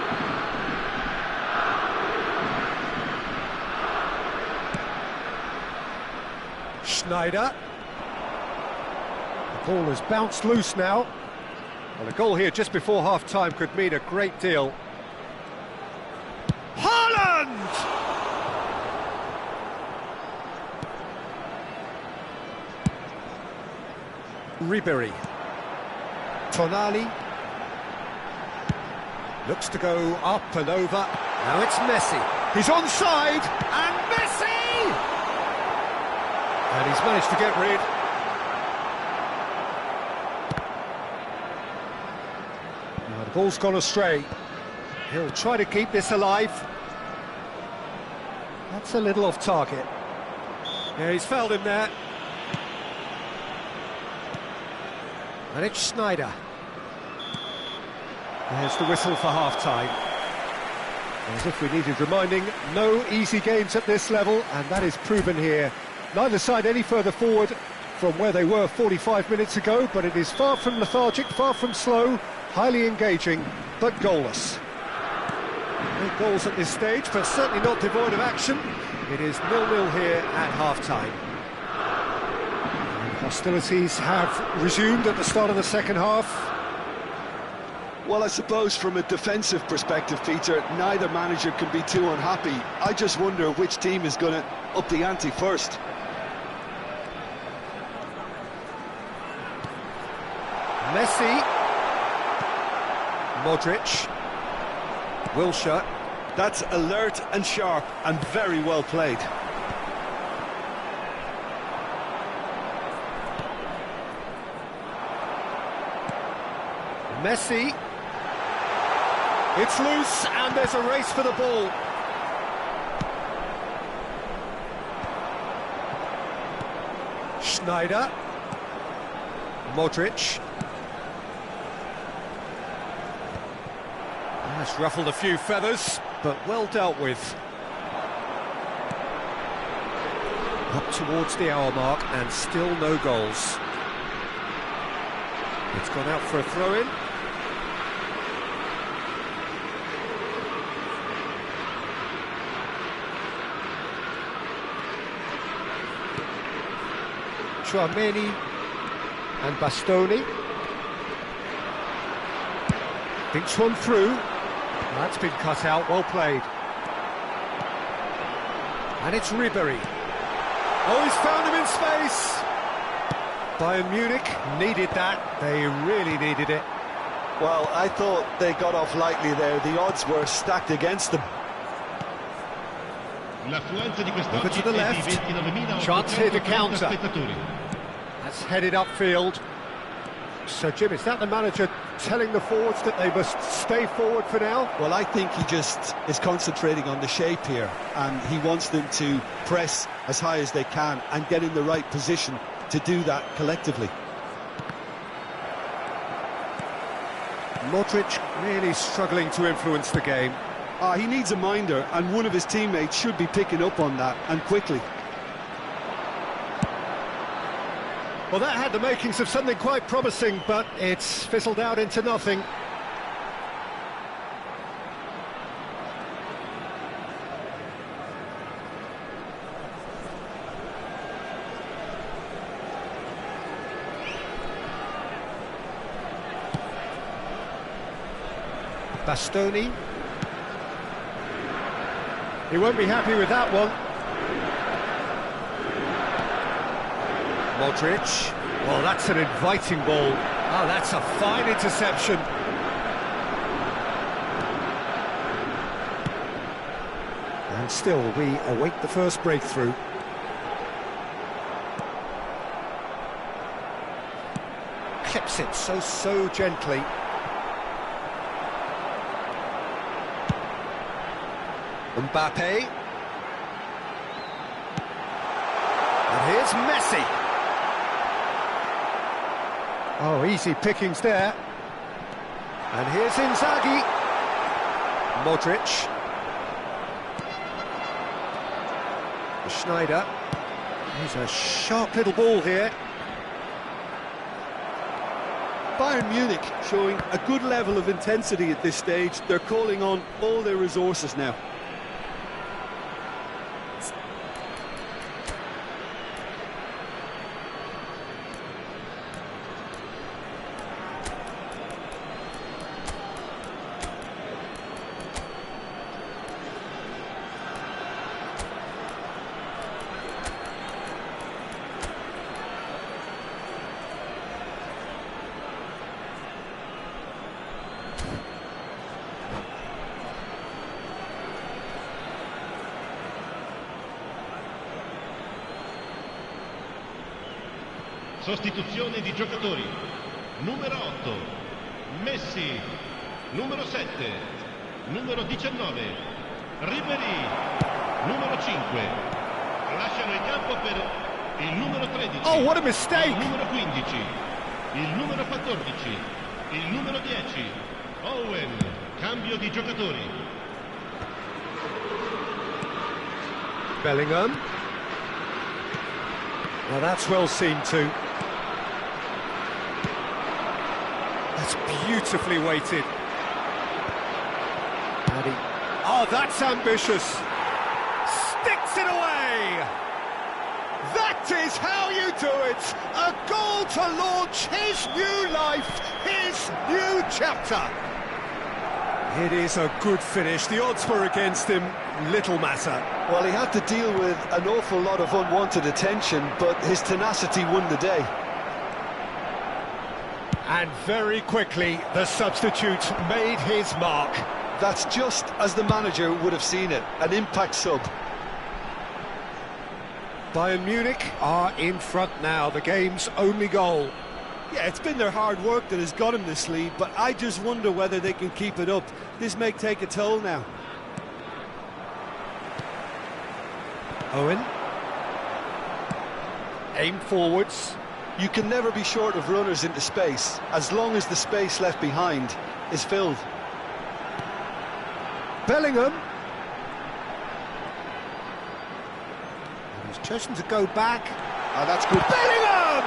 Schneider. Ball has bounced loose now. Well, a goal here just before half-time could mean a great deal. Haaland! Ribery. Tonali. Looks to go up and over. Now it's Messi. He's onside, and Messi! And he's managed to get rid. Now the ball's gone astray. He'll try to keep this alive. That's a little off target. Yeah, he's fouled him there. And it's Schneider. There's the whistle for half-time. As if we needed reminding, no easy games at this level, and that is proven here. Neither side any further forward from where they were 45 minutes ago, but it is far from lethargic, far from slow, highly engaging, but goalless. No goals at this stage, but certainly not devoid of action. It is 0-0 here at half-time. Hostilities have resumed at the start of the second half. Well, I suppose from a defensive perspective, Peter, neither manager can be too unhappy. I just wonder which team is going to up the ante first. Messi. Modric. Wilshere. That's alert and sharp and very well played. Messi. It's loose, and there's a race for the ball. Schneider. Modric. That's ruffled a few feathers, but well dealt with. Up towards the hour mark, and still no goals. It's gone out for a throw-in. Tchouameni and Bastoni. Thinks one through. That's been cut out, well played. And it's Ribery. Oh, he's found him in space! Bayern Munich needed that, they really needed it. Well, I thought they got off lightly there. The odds were stacked against them. Over to the left. Chance here to counter. That's headed upfield. So, Jim, is that the manager telling the forwards that they must stay forward for now? Well, I think he just is concentrating on the shape here, and he wants them to press as high as they can and get in the right position to do that collectively. Modric really struggling to influence the game. He needs a minder, and one of his teammates should be picking up on that, and quickly. Well, that had the makings of something quite promising, but it's fizzled out into nothing. Bastoni. He won't be happy with that one. Modric. Well, that's an inviting ball. Oh, that's a fine interception. And still, we await the first breakthrough. Clips it so gently. Mbappe. And here's Messi. Oh, easy pickings there. And here's Inzaghi. Modric. Schneider. Here's a sharp little ball here. Bayern Munich showing a good level of intensity at this stage. They're calling on all their resources now. Sostituzione di giocatori. Numero 8, Messi. Numero 7, numero 19, Ribéry. Numero 5, lasciano il campo per il numero 13. Oh, what a mistake! Il numero 15, il numero 14, il numero 10. Owen, cambio di giocatori. Bellingham. Well, that's well seen too. That's beautifully weighted. Oh, that's ambitious. Sticks it away. That is how you do it. A goal to launch his new life, his new chapter. It is a good finish. The odds were against him. Little matter. Well, he had to deal with an awful lot of unwanted attention, but his tenacity won the day. And very quickly, the substitute made his mark. That's just as the manager would have seen it, an impact sub. Bayern Munich are in front now, the game's only goal. Yeah, it's been their hard work that has got him this lead, but I just wonder whether they can keep it up. This may take a toll now. Owen. Aim forwards. You can never be short of runners into space, as long as the space left behind is filled. Bellingham. And he's chosen to go back. Oh, that's good. Bellingham!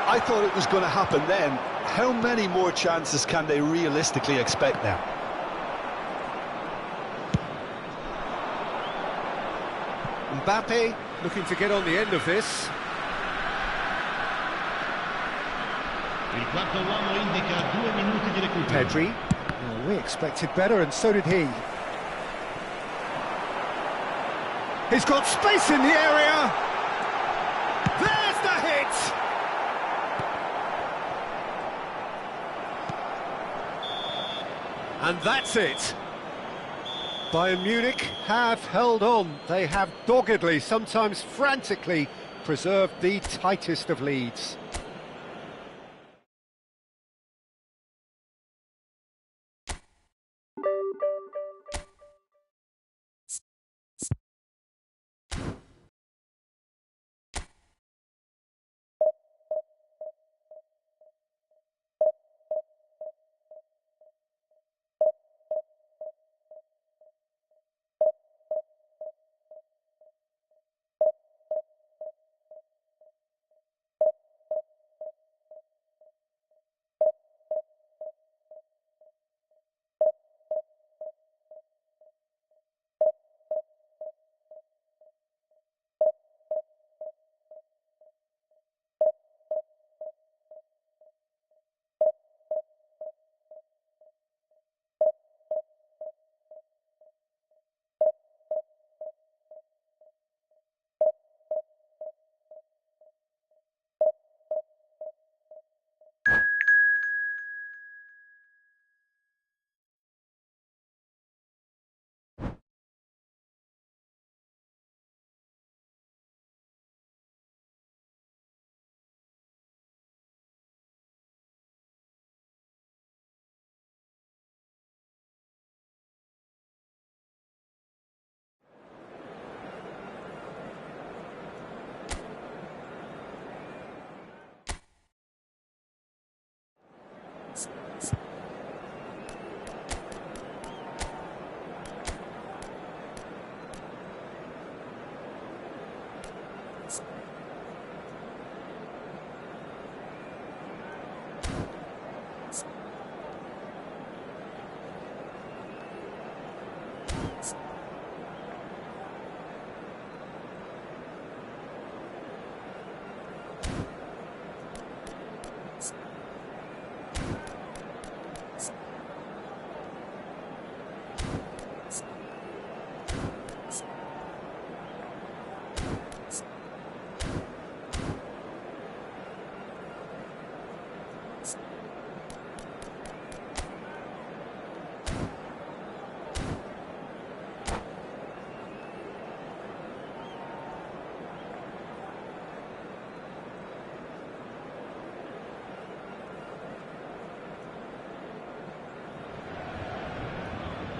I thought it was going to happen then. How many more chances can they realistically expect now? Mbappe looking to get on the end of this. Il quarto uomo indica 2 minuti di recupero. Pedri. Well, we expected better, and so did he. He's got space in the area. There's the hit. And that's it. Bayern Munich have held on. They have doggedly, sometimes frantically, preserved the tightest of leads.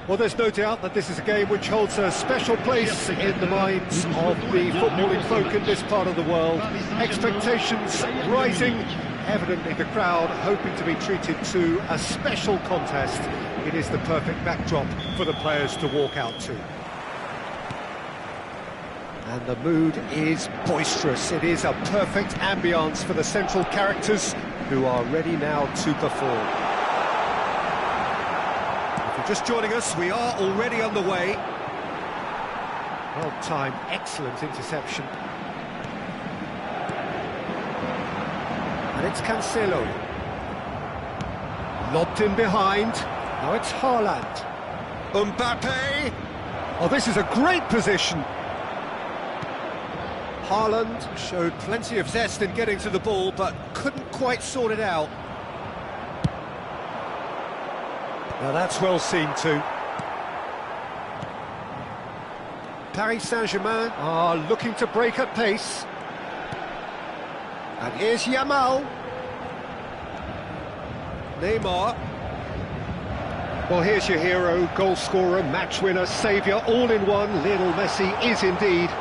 Well, there's no doubt that this is a game which holds a special place in the minds of the footballing folk in this part of the world. Expectations rising, evidently the crowd hoping to be treated to a special contest. It is the perfect backdrop for the players to walk out to. And the mood is boisterous. It is a perfect ambience for the central characters who are ready now to perform. Just joining us, we are already underway. Well timed, excellent interception. And it's Cancelo. Lobbed in behind. Now it's Haaland. Mbappe. Oh, this is a great position. Haaland showed plenty of zest in getting to the ball, but couldn't quite sort it out. Now that's well seen too. Paris Saint-Germain are looking to break at pace. And here's Yamal. Neymar. Well, here's your hero, goal scorer, match winner, saviour, all in one. Lionel Messi is indeed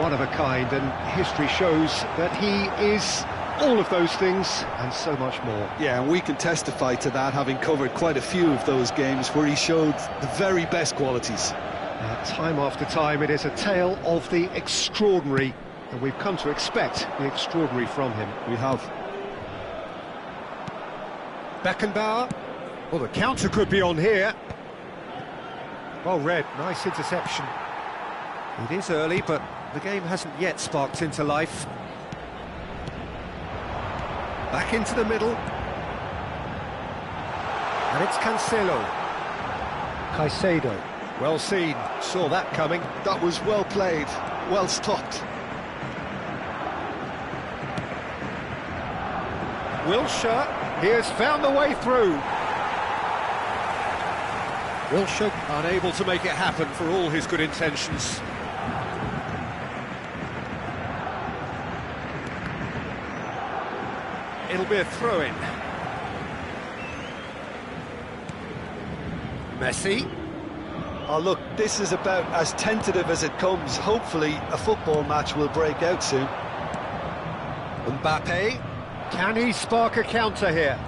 one of a kind, and history shows that he is all of those things and so much more. Yeah, and we can testify to that, having covered quite a few of those games where he showed the very best qualities. Time after time, it is a tale of the extraordinary, and we've come to expect the extraordinary from him. We have. Beckenbauer. Well, the counter could be on here. Well read, nice interception. It is early, but the game hasn't yet sparked into life. Back into the middle. And it's Cancelo. Caicedo. Well seen, saw that coming. That was well played, well stopped. Wilshere, he has found the way through. Wilshere unable to make it happen for all his good intentions. It'll be a throw-in. Messi. Oh, look, this is about as tentative as it comes. Hopefully, a football match will break out soon. Mbappe. Can he spark a counter here?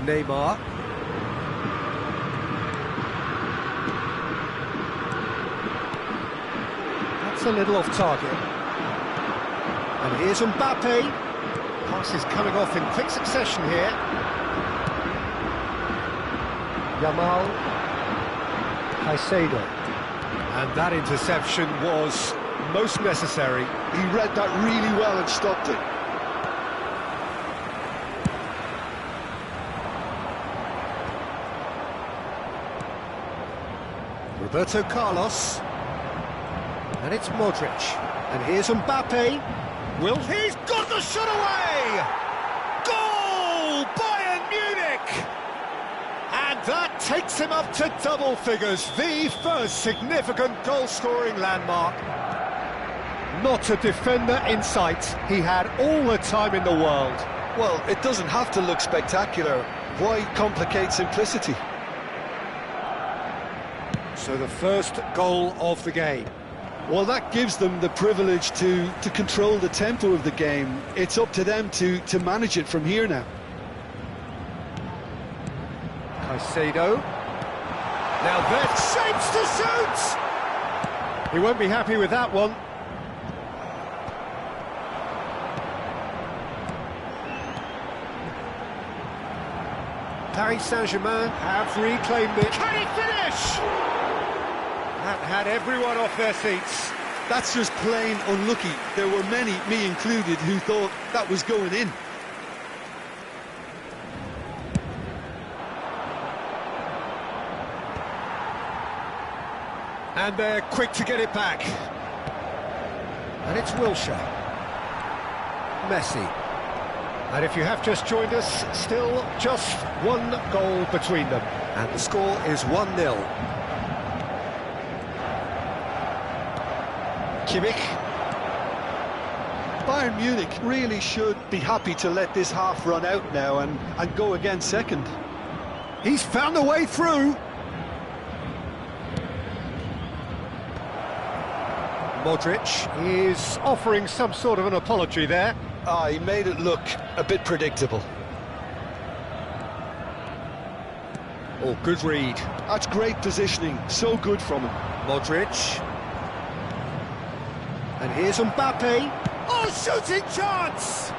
Neymar. A little off target. And here's Mbappe. Passes coming off in quick succession here. Yamal. Caicedo. And that interception was most necessary. He read that really well and stopped it. Roberto Carlos. And it's Modric. And here's Mbappe. He's got the shot away! Goal! Bayern Munich! And that takes him up to double figures. The first significant goal-scoring landmark. Not a defender in sight. He had all the time in the world. Well, it doesn't have to look spectacular. Why complicate simplicity? So the first goal of the game. Well, that gives them the privilege to control the tempo of the game. It's up to them to manage it from here now. Caicedo. Now that shapes to shoot! He won't be happy with that one. Paris Saint-Germain have reclaimed it. Can he finish? That had everyone off their seats. That's just plain unlucky. There were many, me included, who thought that was going in. And they're quick to get it back. And it's Wilshere. Messi. And if you have just joined us, still just one goal between them. And the score is 1-0. Kimmich. Bayern Munich really should be happy to let this half run out now and go again second. He's found a way through. Modric is offering some sort of an apology there. He made it look a bit predictable. Oh, good read. That's great positioning, so good from him. Modric. And here's Mbappe. Oh, shooting chance!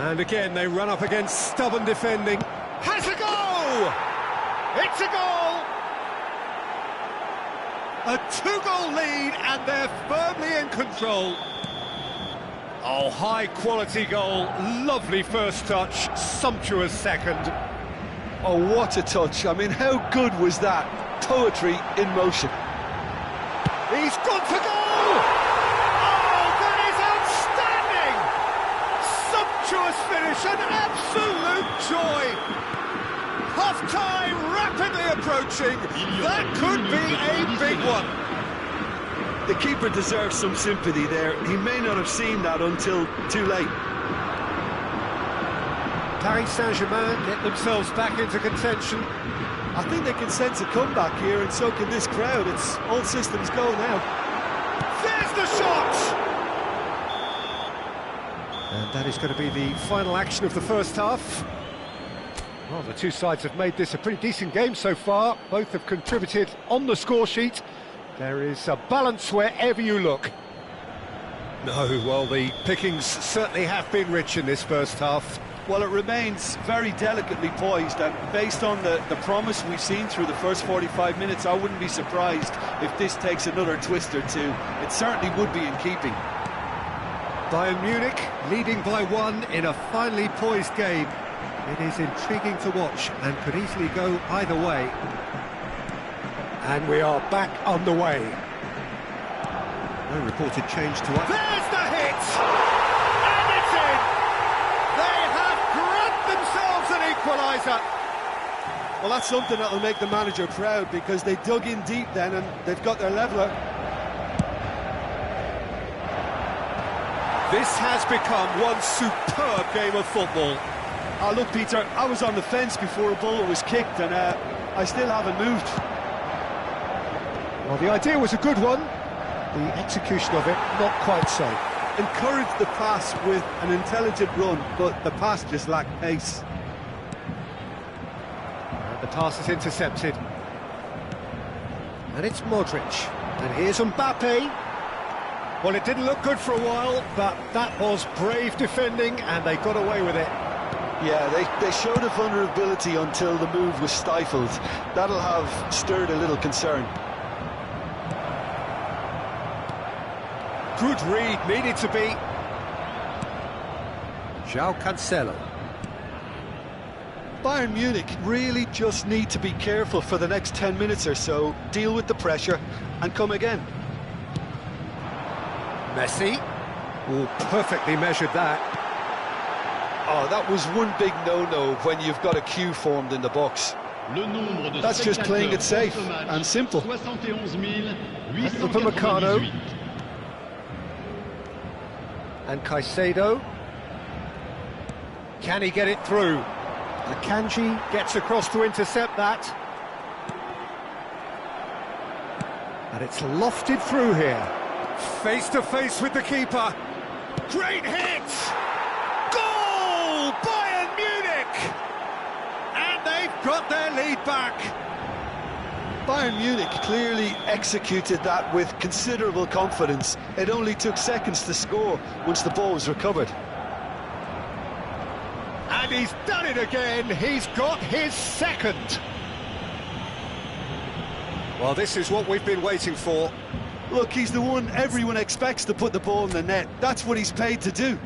And again, they run up against stubborn defending. Has a goal! It's a goal! A two-goal lead, and they're firmly in control. Oh, high-quality goal. Lovely first touch, sumptuous second. Oh, what a touch. I mean, how good was that? Poetry in motion. He's gone for goal! Oh, that is outstanding! Sumptuous finish, an absolute joy! Half-time rapidly approaching. That could be a big one. The keeper deserves some sympathy there. He may not have seen that until too late. Paris Saint-Germain get themselves back into contention. I think they can sense a comeback here, and so can this crowd. It's all systems go now. There's the shot! And that is going to be the final action of the first half. Well, the two sides have made this a pretty decent game so far. Both have contributed on the score sheet. There is a balance wherever you look. No, well, the pickings certainly have been rich in this first half. Well, it remains very delicately poised, and based on the promise we've seen through the first 45 minutes, I wouldn't be surprised if this takes another twist or two. It certainly would be in keeping. Bayern Munich leading by 1 in a finely poised game. It is intriguing to watch and could easily go either way. And we are back on the way. No reported change to us. There's the hit! And it's in! They have grabbed themselves an equaliser. Well, that's something that'll make the manager proud, because they dug in deep then and they've got their leveller. This has become one superb game of football. Oh, look, Peter, I was on the fence before a ball was kicked, and I still haven't moved. Well, the idea was a good one. The execution of it, not quite so. Encouraged the pass with an intelligent run, but the pass just lacked pace. And the pass is intercepted. And it's Modric. And here's Mbappe. Well, it didn't look good for a while, but that was brave defending, and they got away with it. Yeah, they showed a vulnerability until the move was stifled. That'll have stirred a little concern. Good read, needed to be. João Cancelo. Bayern Munich really just need to be careful for the next 10 minutes or so, deal with the pressure and come again. Messi. Oh, perfectly measured that. Oh, that was one big no-no when you've got a queue formed in the box. That's just playing it safe and simple. Upamecano. And Caicedo. Can he get it through? Akanji gets across to intercept that. And it's lofted through here. Face to face with the keeper. Great hit! Goal! Bayern Munich! And they've got their lead back. Bayern Munich clearly executed that with considerable confidence. It only took seconds to score once the ball was recovered. And he's done it again. He's got his second. Well, this is what we've been waiting for. Look, he's the one everyone expects to put the ball in the net. That's what he's paid to do.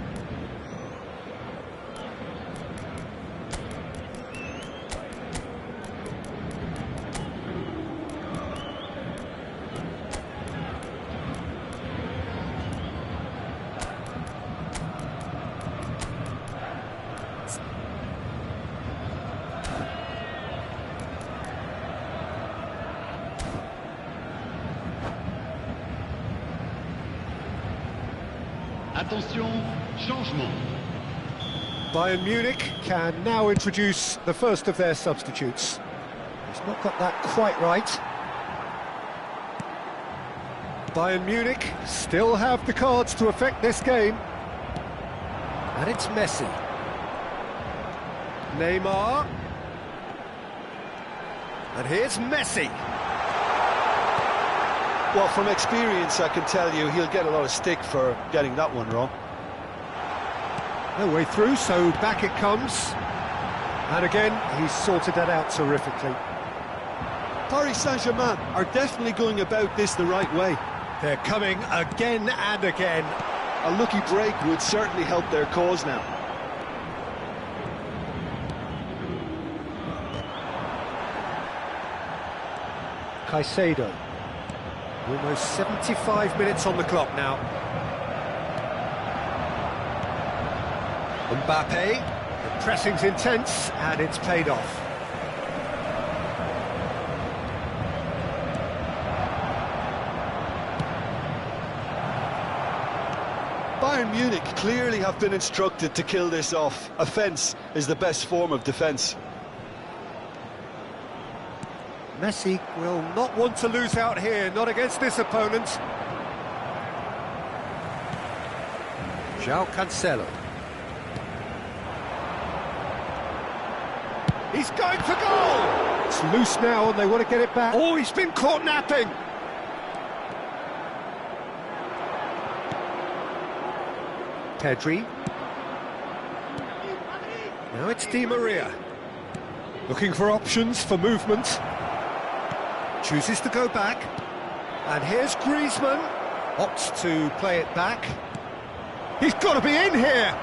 Attention, changement. Bayern Munich can now introduce the first of their substitutes. He's not got that quite right. Bayern Munich still have the cards to affect this game. And it's Messi. Neymar. And here's Messi. Well, from experience, I can tell you he'll get a lot of stick for getting that one wrong. No way through, so back it comes. And again, he's sorted that out terrifically. Paris Saint-Germain are definitely going about this the right way. They're coming again and again. A lucky break would certainly help their cause now. Caicedo. Almost 75 minutes on the clock now. Mbappe. The pressing's intense and it's paid off. Bayern Munich clearly have been instructed to kill this off. Offence is the best form of defence. Messi will not want to lose out here, not against this opponent. João Cancelo. He's going for goal! It's loose now and they want to get it back. Oh, he's been caught napping! Pedri. Now it's Di Maria. Looking for options for movement. Chooses to go back. And here's Griezmann. Opts to play it back. He's got to be in here!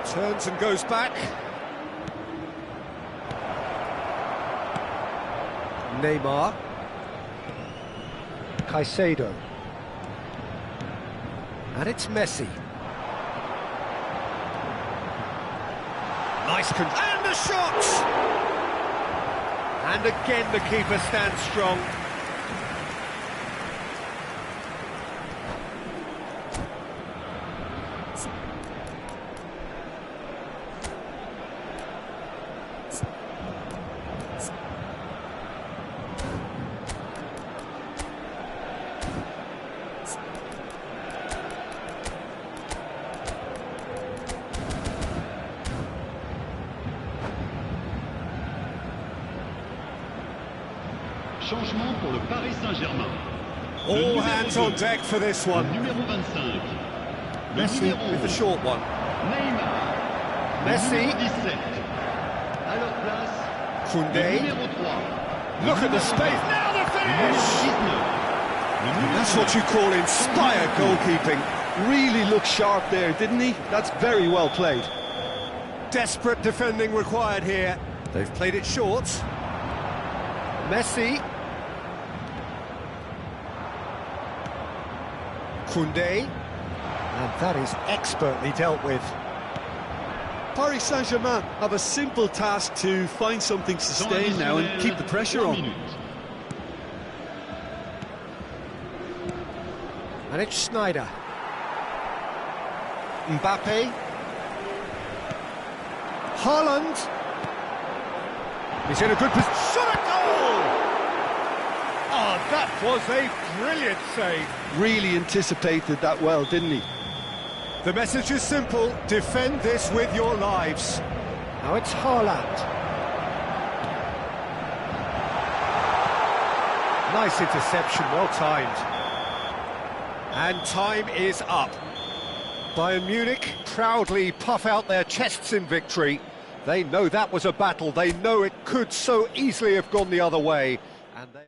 Turns and goes back. Neymar. Caicedo. And it's Messi. Nice and the shot! And again the keeper stands strong. Changement pour le Paris Saint-Germain. All hands on deck for this one. Numéro 25. Messi with the short one. Neymar. Messi. Numéro 17. À leur place. Koundé. Numéro 3. Look at the space. Now the finish! That's what you call inspired goalkeeping. Really looked sharp there, didn't he? That's very well played. Desperate defending required here. They've played it short. Messi. Koundé. And that is expertly dealt with. Paris Saint-Germain have a simple task to find something sustained now and keep the pressure on. And it's Schneider. Mbappe. Haaland. He's in a good position. Shot at goal! Oh, that was a brilliant save. Really anticipated that well, didn't he? The message is simple, defend this with your lives. Now it's Haaland. Nice interception, well timed. And time is up. Bayern Munich proudly puff out their chests in victory. They know that was a battle, they know it could so easily have gone the other way. And they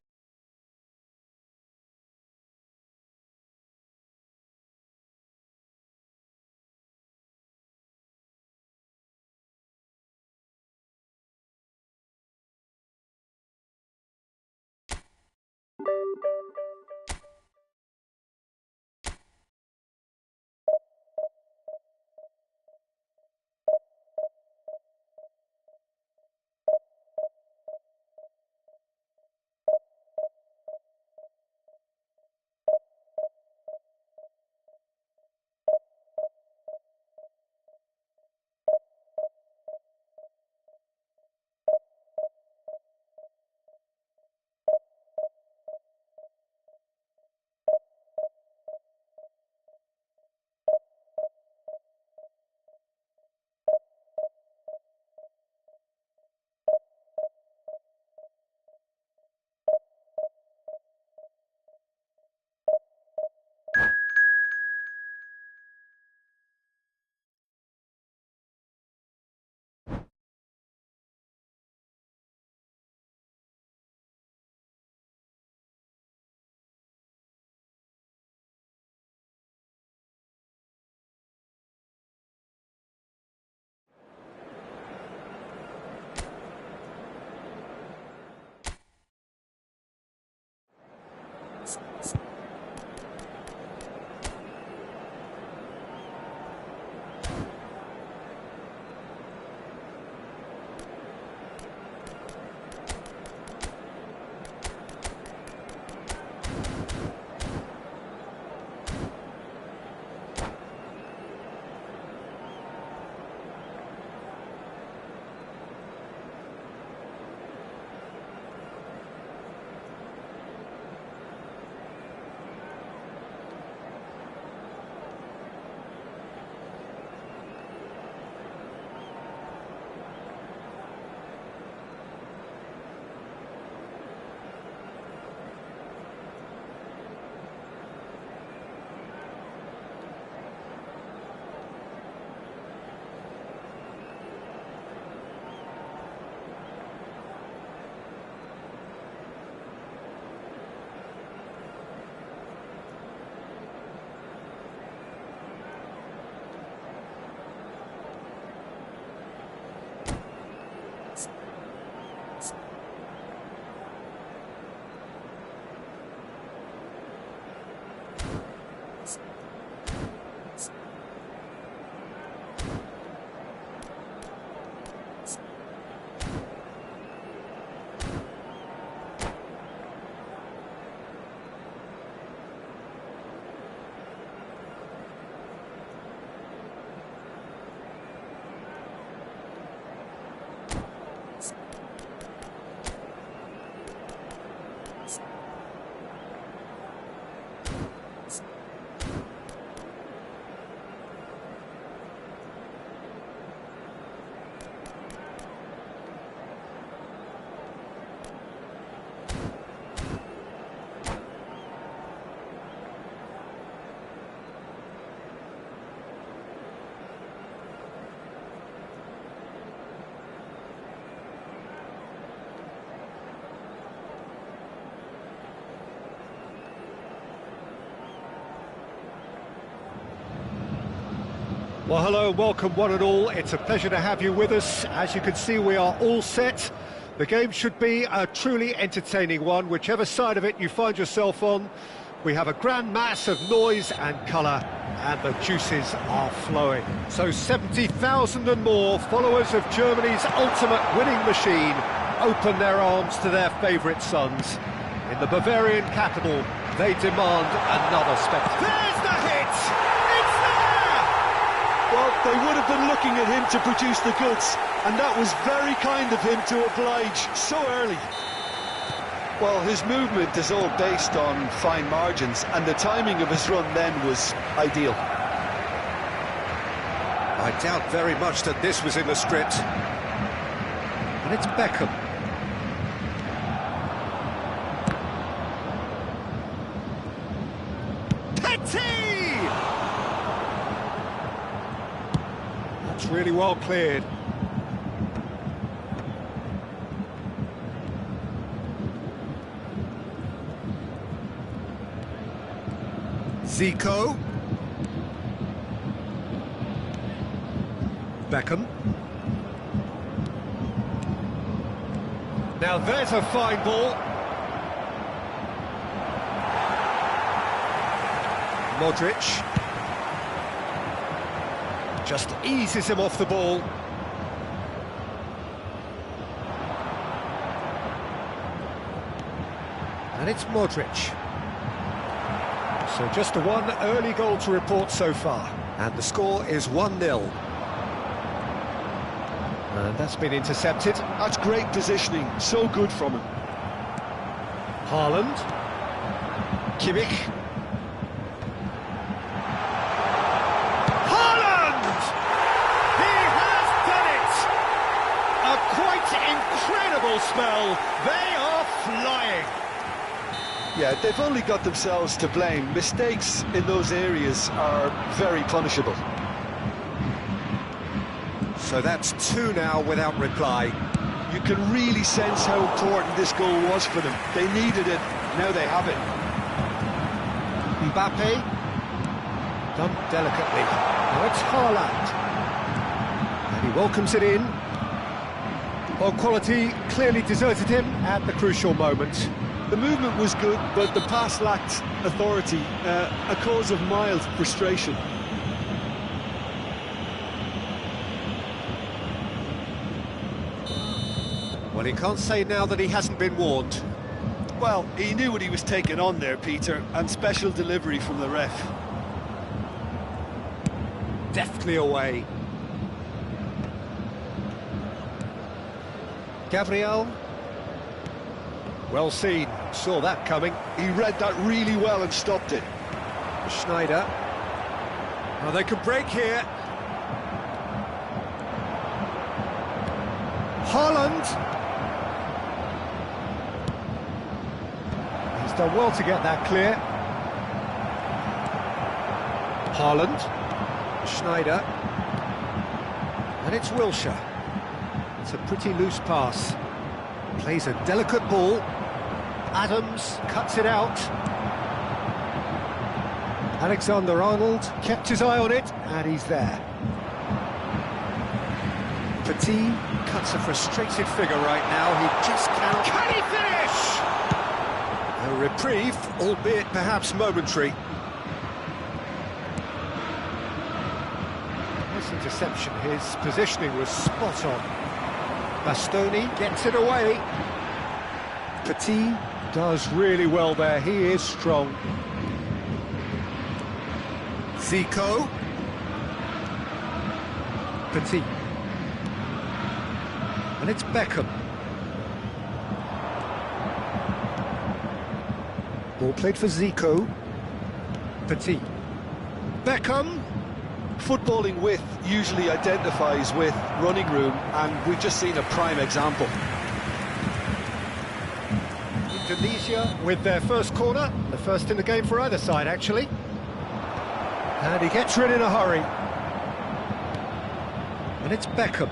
Well, hello and welcome one and all. It's a pleasure to have you with us. As you can see, we are all set. The game should be a truly entertaining one, whichever side of it you find yourself on. We have a grand mass of noise and colour, and the juices are flowing. So 70,000 and more followers of Germany's ultimate winning machine open their arms to their favourite sons. In the Bavarian capital, they demand another spectacle. There's the hit! It's there! Well, they would have been looking at him to produce the goods, and that was very kind of him to oblige so early. Well, his movement is all based on fine margins, and the timing of his run then was ideal. I doubt very much that this was in the script. And it's Beckham. Petty! That's really well cleared. Zico. Beckham. Now there's a fine ball. Modric. Just eases him off the ball. And it's Modric. So just the one early goal to report so far. And the score is 1-0. And that's been intercepted. That's great positioning, so good from him. Haaland. Kimmich. Haaland! He has done it! A quite incredible spell. They are flying. Yeah, they've only got themselves to blame. Mistakes in those areas are very punishable. So that's 2 now without reply. You can really sense how important this goal was for them. They needed it, now they have it. Mbappe. Done delicately. Now it's Haaland. And he welcomes it in. Well, quality clearly deserted him at the crucial moment. The movement was good, but the pass lacked authority, a cause of mild frustration. Well, he can't say now that he hasn't been warned. Well, he knew what he was taking on there, Peter, and special delivery from the ref. Deftly away. Gabriel. Well seen, saw that coming. He read that really well and stopped it. Schneider. Oh, they can break here. Haaland. He's done well to get that clear. Haaland. Schneider. And it's Wilshere. It's a pretty loose pass. Plays a delicate ball. Adams cuts it out. Alexander-Arnold kept his eye on it, and he's there. Petit cuts a frustrated figure right now. He just cannot... Can he finish? A reprieve, albeit perhaps momentary. Nice interception. His positioning was spot on. Bastoni gets it away. Petit does really well there. He is strong. Zico. Petit. And it's Beckham. Ball played for Zico. Petit. Beckham. Footballing width usually identifies with running room, and we've just seen a prime example. Indonesia with their first corner, the first in the game for either side actually. And he gets rid in a hurry. And it's Beckham.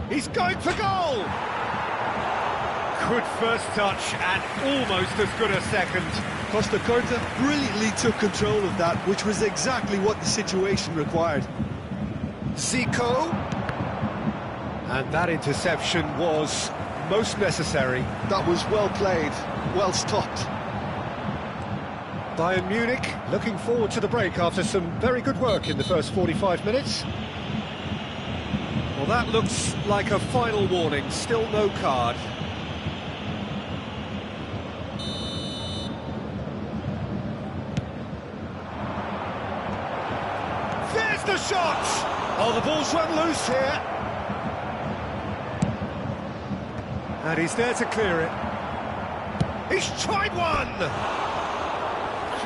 He's going for goal! Good first touch and almost as good a second. Costa Curta brilliantly took control of that, which was exactly what the situation required. Zico. And that interception was most necessary. That was well played, well stopped. Bayern Munich looking forward to the break after some very good work in the first 45 minutes. Well, that looks like a final warning, still no card. There's the shot! Oh, the ball's run loose here. And he's there to clear it. He's tried one!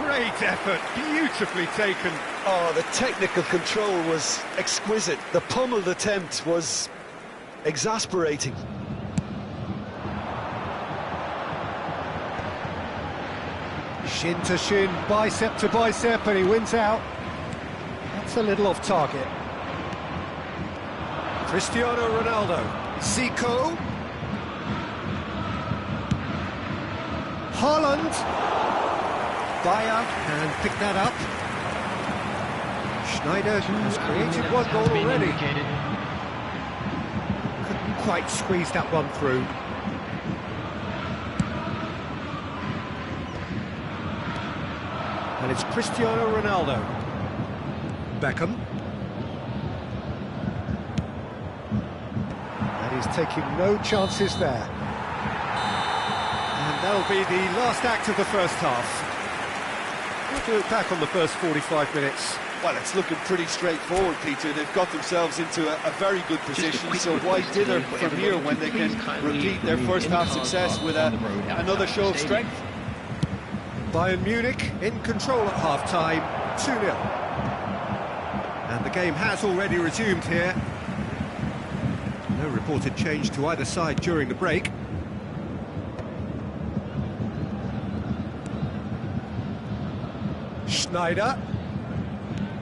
Great effort, beautifully taken. Oh, the technical control was exquisite. The pummeled attempt was exasperating. Shin to shin, bicep to bicep, and he wins out. That's a little off target. Cristiano Ronaldo. Zico. Haaland. Bayer can pick that up. Schneider has created one goal already. Couldn't quite squeeze that one through. And it's Cristiano Ronaldo. Beckham. And he's taking no chances there. And that'll be the last act of the first half. What do you look back on the first 45 minutes? Well, it's looking pretty straightforward, Peter. They've got themselves into a very good position, so why dither from here when they can repeat their first half success with another show of strength? Bayern Munich in control at half-time, 2-0. And the game has already resumed here. No reported change to either side during the break. Schneider.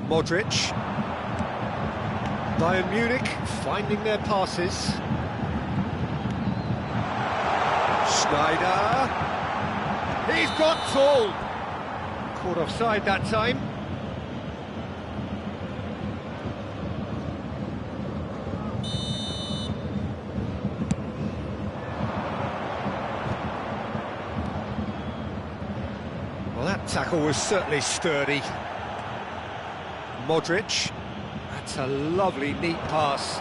Modric. Bayern Munich finding their passes. Schneider. He's got full. Caught offside that time. Well, that tackle was certainly sturdy. Modric. That's a lovely, neat pass.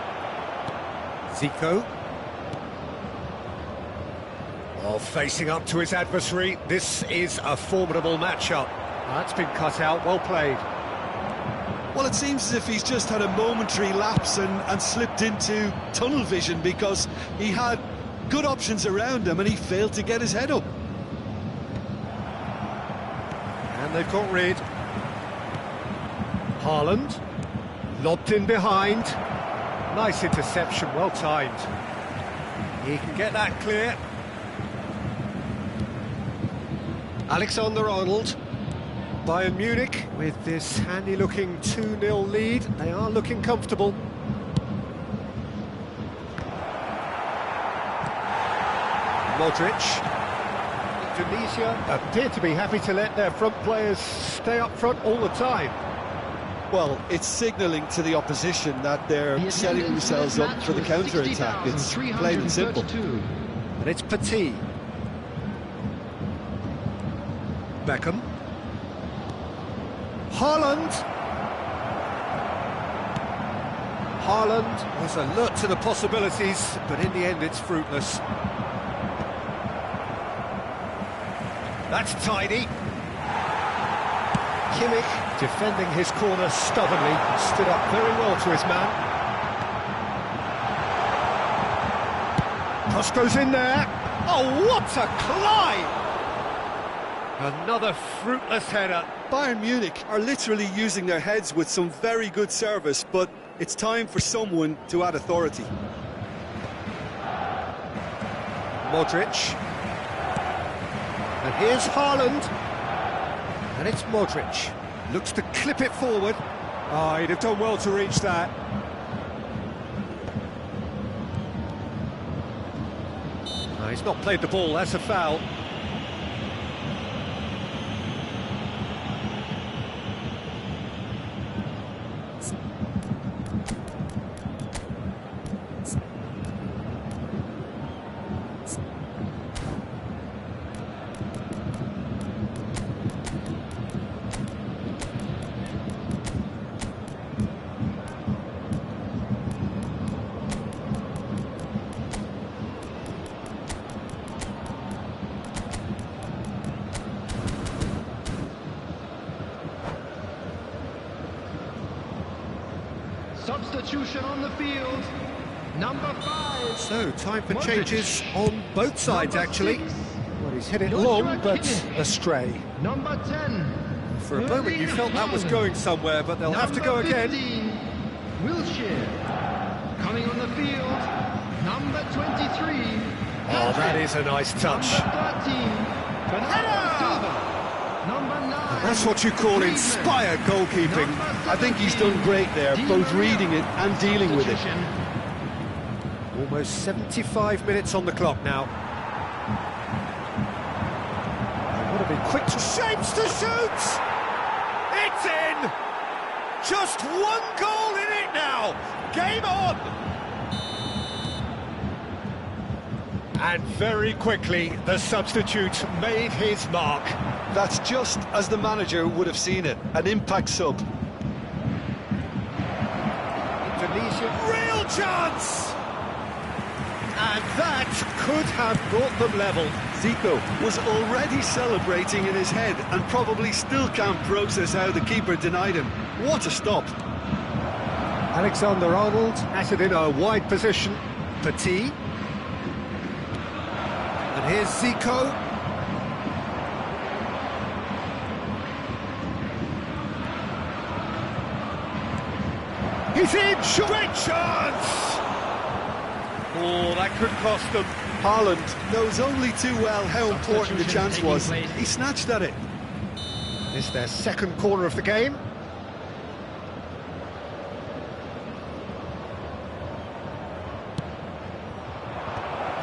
Zico. Oh, facing up to his adversary. This is a formidable matchup. That's been cut out, well played. Well, it seems as if he's just had a momentary lapse and slipped into tunnel vision, because he had good options around him and he failed to get his head up. And they've got rid. Haaland, lobbed in behind. Nice interception, well timed. He can get that clear. Alexander-Arnold. Bayern Munich with this handy-looking 2-0 lead. They are looking comfortable. Modric. Indonesia appear to be happy to let their front players stay up front all the time. Well, it's signalling to the opposition that they're setting themselves up for the counter-attack. It's plain and simple. And it's Petit. Beckham. Haaland. Haaland was alert to the possibilities, but in the end it's fruitless. That's tidy. Kimmich defending his corner stubbornly, stood up very well to his man. Cross goes in there. Oh, what a climb! Another fruitless header. Bayern Munich are literally using their heads with some very good service, but it's time for someone to add authority. Modric. And here's Haaland. And it's Modric. Looks to clip it forward. Oh, he'd have done well to reach that. No, he's not played the ball, that's a foul. Substitution on the field. Number 5. So, time for Modric. changes on both sides, Number actually. 6. Well, he's hit it Joshua long, but Kimmich. astray. Number 10. For a moment, you felt that was Haaland. going somewhere, but they'll have to go Number again. 15, Wilshere. Coming on the field, number 23. Oh, that is a nice touch. Number 13, Bernardo Silva. Number 9. That's what you call inspired goalkeeping. I think he's done great there, both reading it and dealing with it. Almost 75 minutes on the clock now. Would have been quick to shapes to shoot! It's in! Just one goal in it now! Game on! And very quickly, the substitute made his mark. That's just as the manager would have seen it, an impact sub. Indonesia, real chance! And that could have brought them level. Zico was already celebrating in his head and probably still can't process how the keeper denied him. What a stop. Alexander-Arnold at it in a wide position. Petit. And here's Zico. He's in! Great chance! Oh, that could cost them. Haaland knows only too well how important the chance was. Taking place. He snatched at it. It's their second corner of the game.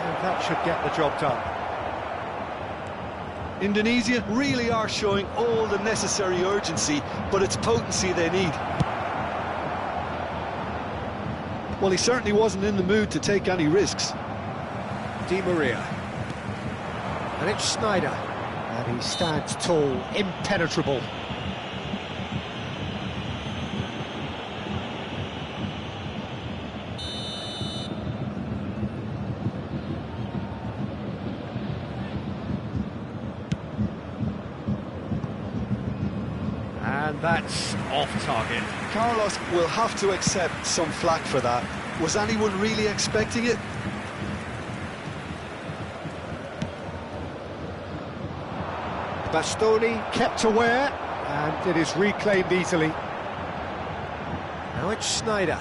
And that should get the job done. Indonesia really are showing all the necessary urgency, but it's potency they need. Well, he certainly wasn't in the mood to take any risks. Di Maria. And it's Sneijder. And he stands tall, impenetrable. And that's off target. Carlos will have to accept some flack for that. Was anyone really expecting it? Bastoni kept aware, and it is reclaimed easily. Now it's Sneijder.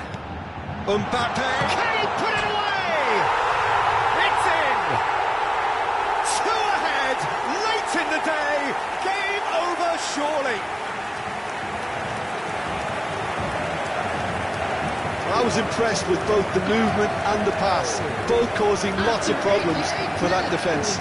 Mbappe, can he put it away? It's in! 2 ahead, late in the day, game over surely. I was impressed with both the movement and the pass, both causing lots of problems for that defence.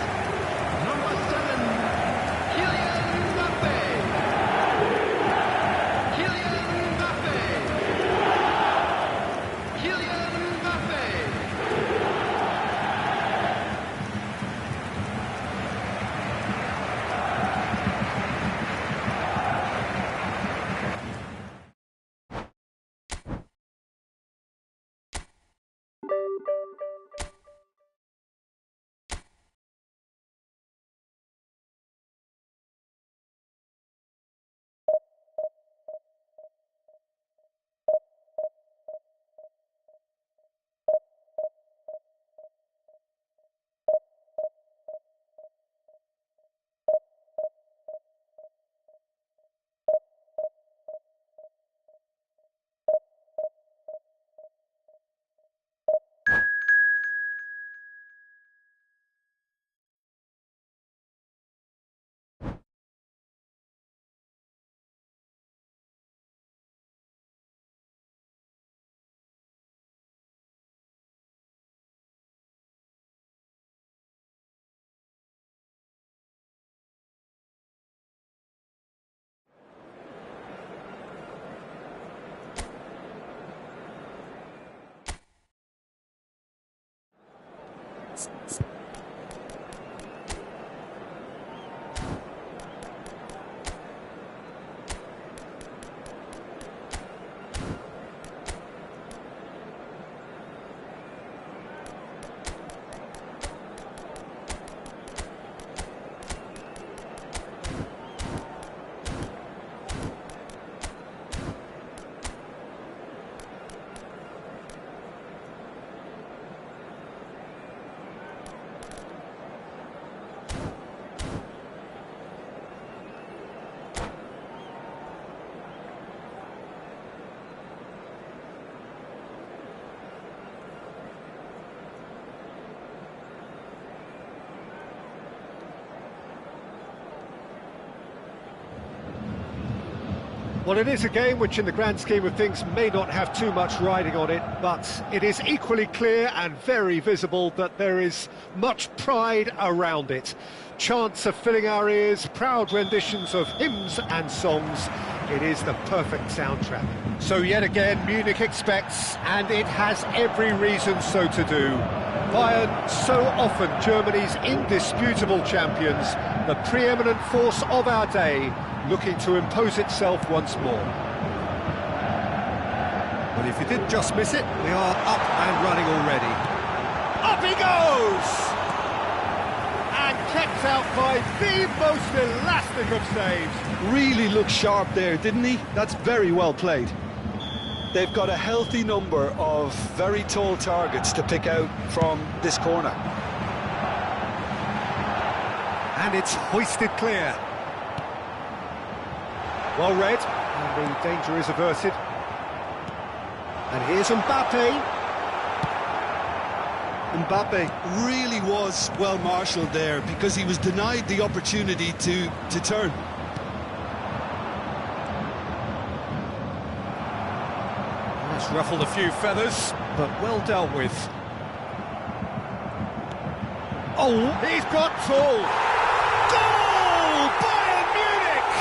Well, it is a game which in the grand scheme of things may not have too much riding on it, but it is equally clear and very visible that there is much pride around it. Chants are filling our ears, proud renditions of hymns and songs. It is the perfect soundtrack. So yet again, Munich expects, and it has every reason so to do. Bayern, so often Germany's indisputable champions, the preeminent force of our day, looking to impose itself once more. But if you didn't just miss it, we are up and running already. Up he goes! And kept out by the most elastic of saves. Really looked sharp there, didn't he? That's very well played. They've got a healthy number of very tall targets to pick out from this corner. And it's hoisted clear. Well read, and the danger is averted. And here's Mbappe. Mbappe really was well marshalled there because he was denied the opportunity to turn. It's ruffled a few feathers, but well dealt with. Oh, he's got tall. Goal! Bayern Munich!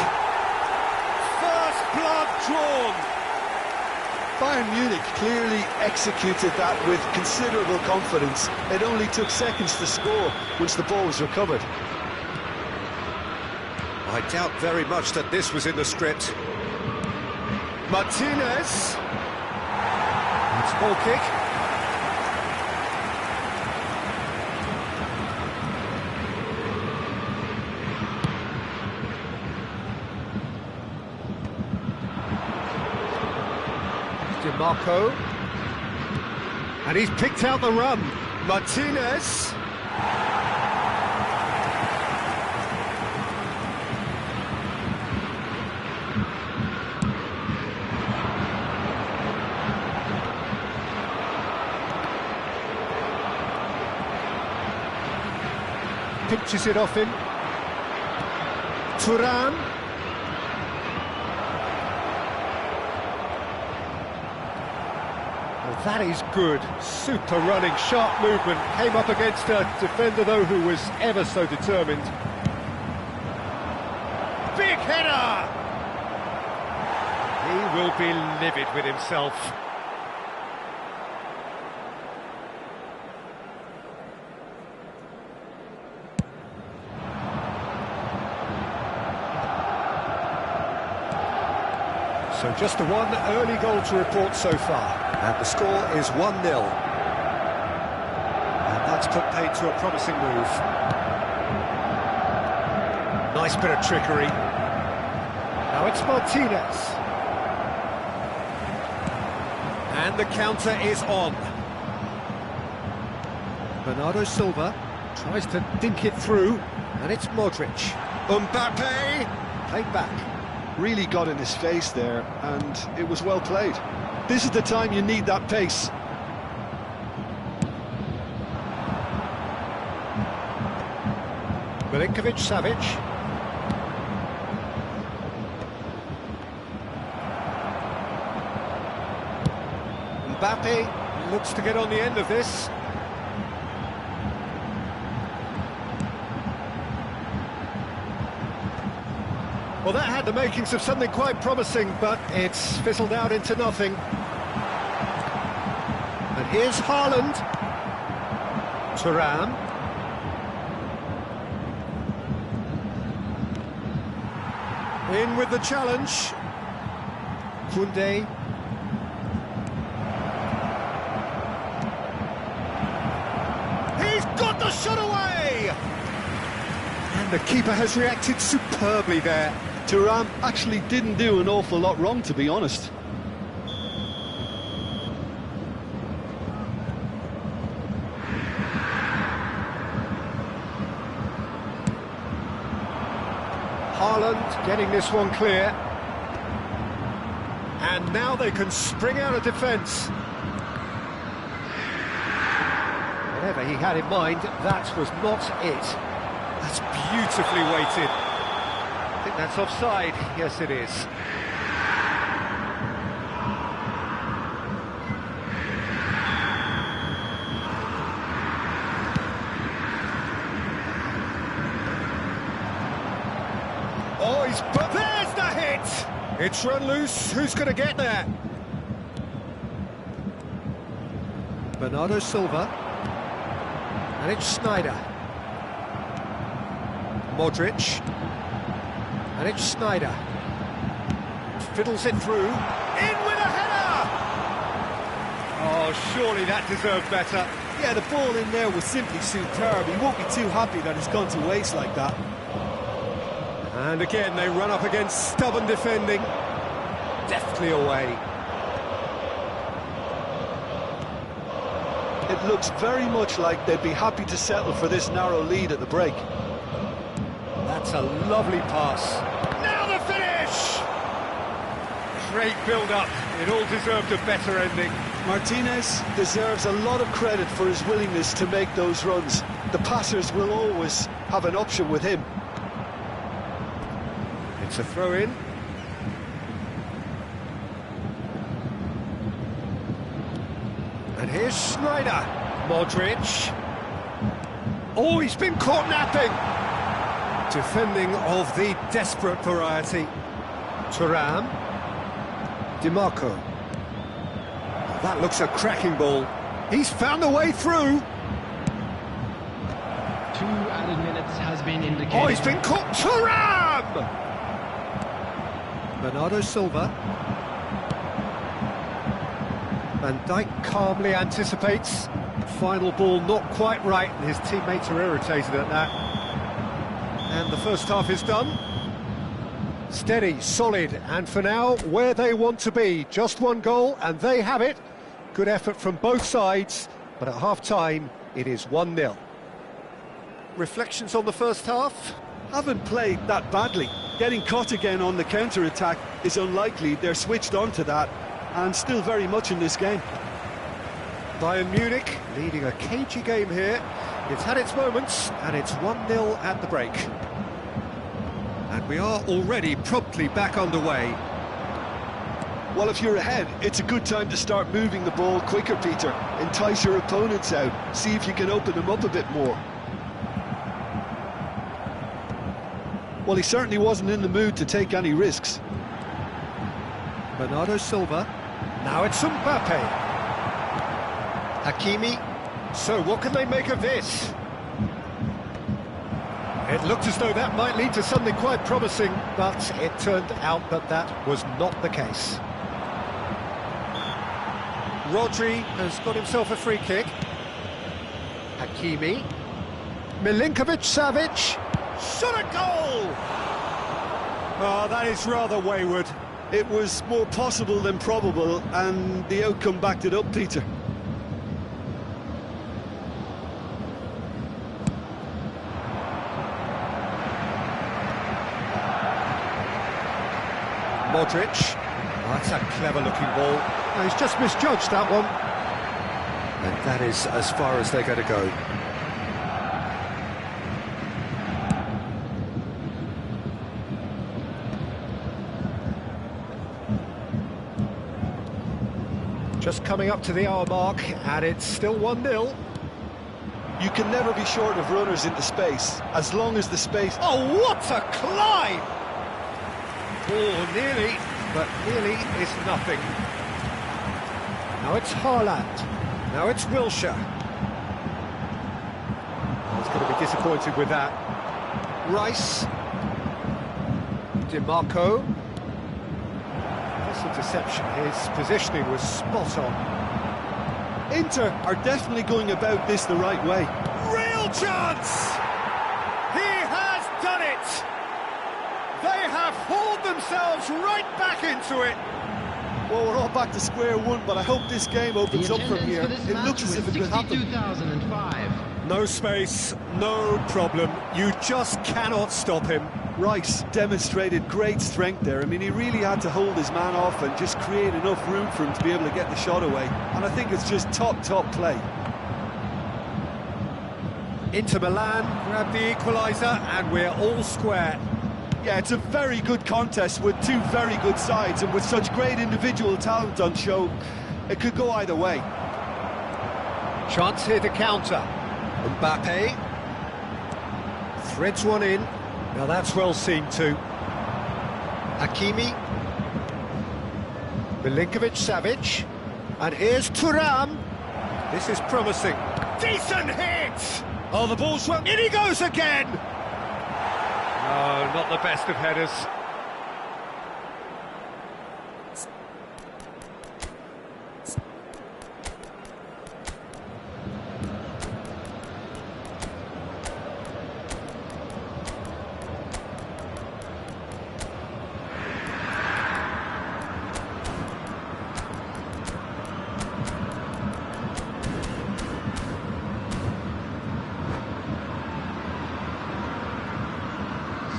First blood drawn. Bayern Munich clearly executed that with considerable confidence. It only took seconds to score once the ball was recovered. I doubt very much that this was in the script. Martinez. It's ball kick. Marco, and he's picked out the run. Martinez. Pinches it off him. Thuram. That is good, super running, sharp movement, came up against a defender though who was ever so determined. Big header! He will be livid with himself. So just the one early goal to report so far. And the score is 1-0. And that's put paid to a promising move. Nice bit of trickery. Now it's Martinez. And the counter is on. Bernardo Silva tries to dink it through. And it's Modric. Mbappe played back. Really got in his face there, and it was well played. This is the time you need that pace. Milinkovic-Savic. Mbappe looks to get on the end of this. Well, that had the makings of something quite promising, but it's fizzled out into nothing. And here's Haaland. Thuram. In with the challenge. Koundé. He's got the shot away! And the keeper has reacted superbly there. Thuram actually didn't do an awful lot wrong, to be honest. Haaland getting this one clear. And now they can spring out of defence. Whatever he had in mind, that was not it. That's beautifully weighted. I think that's offside. Yes, it is. It's run loose. Who's going to get there? Bernardo Silva. And it's Sneijder. Modric. And it's Sneijder. Fiddles it through. In with a header! Oh, surely that deserved better. Yeah, the ball in there was simply superb. He won't be too happy that it's gone to waste like that. And again, they run up against stubborn defending. Deftly away. It looks very much like they'd be happy to settle for this narrow lead at the break. That's a lovely pass. Now the finish! Great build-up. It all deserved a better ending. Martinez deserves a lot of credit for his willingness to make those runs. The passers will always have an option with him. It's a throw-in. And here's Sneijder. Modric. Oh, he's been caught napping. Defending of the desperate variety. Thuram. DiMarco. That looks a cracking ball. He's found a way through. 2 added minutes has been indicated. Oh, he's been caught. Thuram! Bernardo Silva. Van Dijk calmly anticipates. Final ball not quite right, and his teammates are irritated at that. And the first half is done. Steady, solid, and for now, where they want to be. Just one goal, and they have it. Good effort from both sides, but at half-time, it is 1-0. Reflections on the first half? Haven't played that badly. Getting caught again on the counter-attack is unlikely. They're switched on to that, and still very much in this game. Bayern Munich leading a cagey game here. It's had its moments, and it's 1-0 at the break. And we are already promptly back underway. Well, if you're ahead, it's a good time to start moving the ball quicker, Peter. Entice your opponents out. See if you can open them up a bit more. Well, he certainly wasn't in the mood to take any risks. Bernardo Silva. Now it's Mbappe. Hakimi. So what can they make of this? It looked as though that might lead to something quite promising, but it turned out that that was not the case. Rodri has got himself a free kick. Hakimi. Milinkovic-Savic. Shot a goal! Oh, that is rather wayward. It was more possible than probable, and the outcome backed it up, Peter. Modric. Oh, that's a clever-looking ball. No, he's just misjudged that one. And that is as far as they're going to go. Just coming up to the hour mark, and it's still 1-0. You can never be short of runners into space, as long as the space... Oh, what a climb! Oh, nearly, but nearly is nothing. Now it's Haaland. Now it's Wilshere. He's going to be disappointed with that. Rice. DiMarco. This interception, his positioning was spot on. Inter are definitely going about this the right way. Real chance! He has done it! They have hauled themselves right back into it. Well, we're all back to square one, but I hope this game opens up from here. It looks as if it could happen. 62,005. No space, no problem. You just cannot stop him. Rice demonstrated great strength there. I mean, he really had to hold his man off and just create enough room for him to be able to get the shot away. And I think it's just top play. Inter Milan grab the equaliser, and we're all square. Yeah, it's a very good contest with two very good sides, and with such great individual talent on show, it could go either way. Chance here to counter. Mbappe threads one in. Now that's well seen too. Hakimi. Milinkovic-Savic. And here's Thuram. This is promising. Decent hit! Oh, the ball's in he goes again! No, not the best of headers.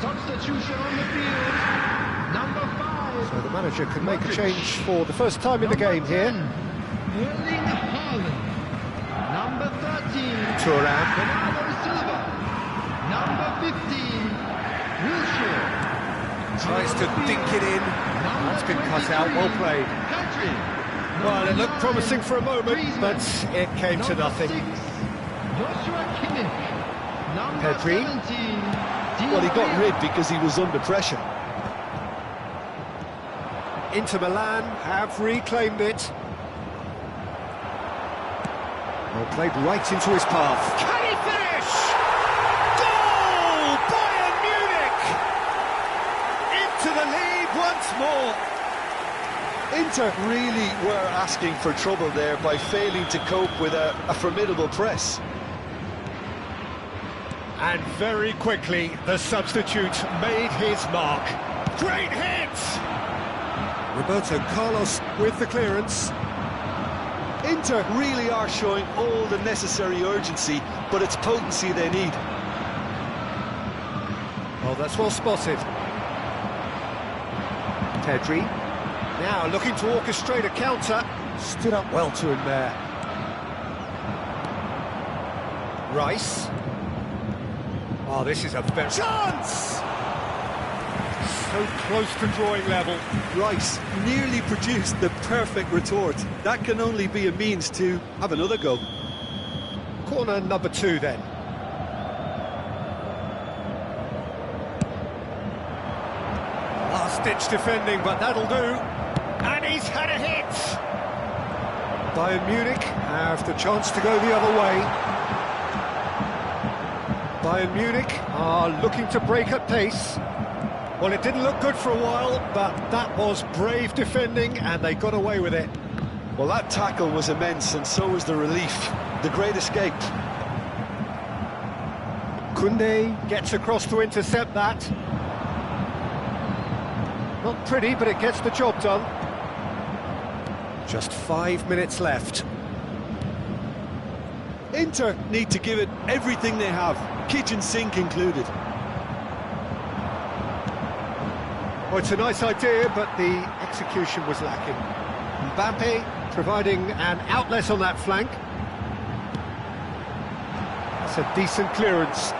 Substitution on the field, number 5. So the manager can make a change for the first time in the game here. Erling Haaland. Number 13. Thuram. Bernardo Silva. Number 15. Wilshere. Tries to dink it in. That's been cut out, well played. Well, it looked promising for a moment, but it came to nothing. Joshua Kimmich. Number Pedri. 17. Well, he got rid because he was under pressure. Inter Milan have reclaimed it. Well played right into his path. Can he finish? Goal! Bayern Munich! Into the lead once more. Inter really were asking for trouble there by failing to cope with a formidable press. And very quickly, the substitute made his mark. Great hit! Roberto Carlos with the clearance. Inter really are showing all the necessary urgency, but it's potency they need. Oh, that's well spotted. Pedri. Now looking to orchestrate a counter. Stood up well to him there. Rice. Oh, this is a very... Chance! So close to drawing level. Rice nearly produced the perfect retort. That can only be a means to have another go. Corner number 2 then. Last-ditch defending, but that'll do. And he's had a hit! Bayern Munich have the chance to go the other way. Bayern Munich are looking to break at pace. Well, it didn't look good for a while, but that was brave defending, and they got away with it. Well, that tackle was immense, and so was the relief. The great escape. Koundé gets across to intercept that. Not pretty, but it gets the job done. Just 5 minutes left. Inter need to give it everything they have, kitchen sink included. Well, it's a nice idea, but the execution was lacking. Mbappe providing an outlet on that flank. That's a decent clearance.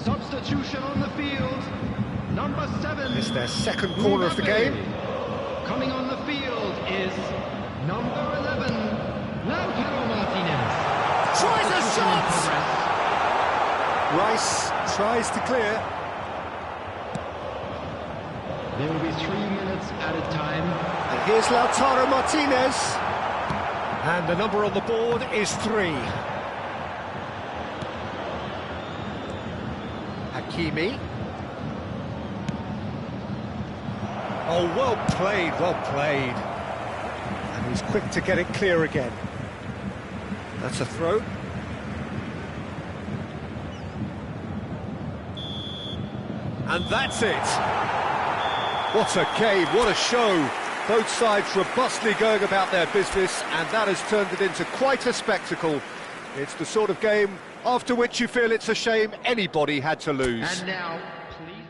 Substitution on the field, number 7. It's their second corner of the game. Coming on the field is number 11, Lautaro Martinez. Tries a shot! Rice tries to clear. There will be 3 minutes added time. And here's Lautaro Martinez. And the number on the board is 3. Hakimi. Oh, well played, well played. And he's quick to get it clear again. That's a throw. And that's it. What a game, what a show. Both sides robustly going about their business, and that has turned it into quite a spectacle. It's the sort of game after which you feel it's a shame anybody had to lose. And now, please.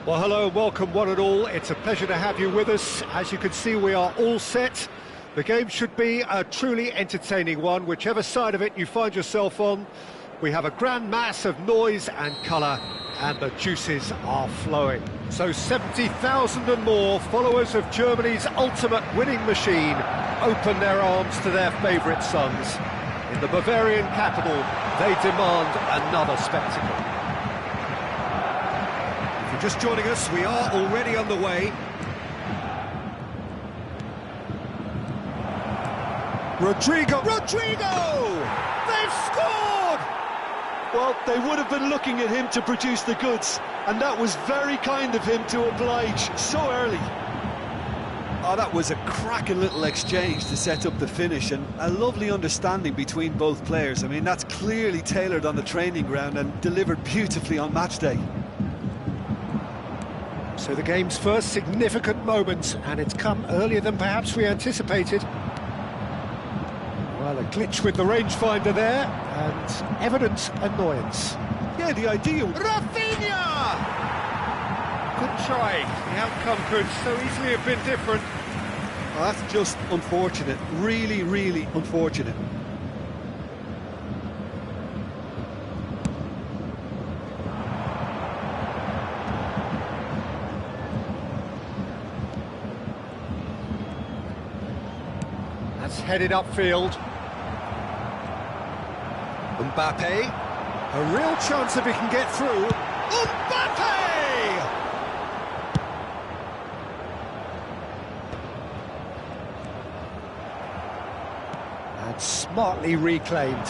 Well, hello and welcome one and all. It's a pleasure to have you with us. As you can see, we are all set. The game should be a truly entertaining one, whichever side of it you find yourself on. We have a grand mass of noise and colour, and the juices are flowing. So 70,000 and more followers of Germany's ultimate winning machine open their arms to their favourite sons. In the Bavarian capital, they demand another spectacle. If you're just joining us, we are already underway. Rodrigo! They've scored! Well, they would have been looking at him to produce the goods, and that was very kind of him to oblige so early. Oh, that was a cracking little exchange to set up the finish, and a lovely understanding between both players. I mean, that's clearly tailored on the training ground and delivered beautifully on match day. So the game's first significant moment, and it's come earlier than perhaps we anticipated. Well, a glitch with the rangefinder there, and evident annoyance. Yeah, the idea... Rafinha! Good try. The outcome could so easily have been different. Oh, that's just unfortunate. Really, really unfortunate. That's headed upfield. Mbappe. A real chance if he can get through. Mbappe! And smartly reclaimed.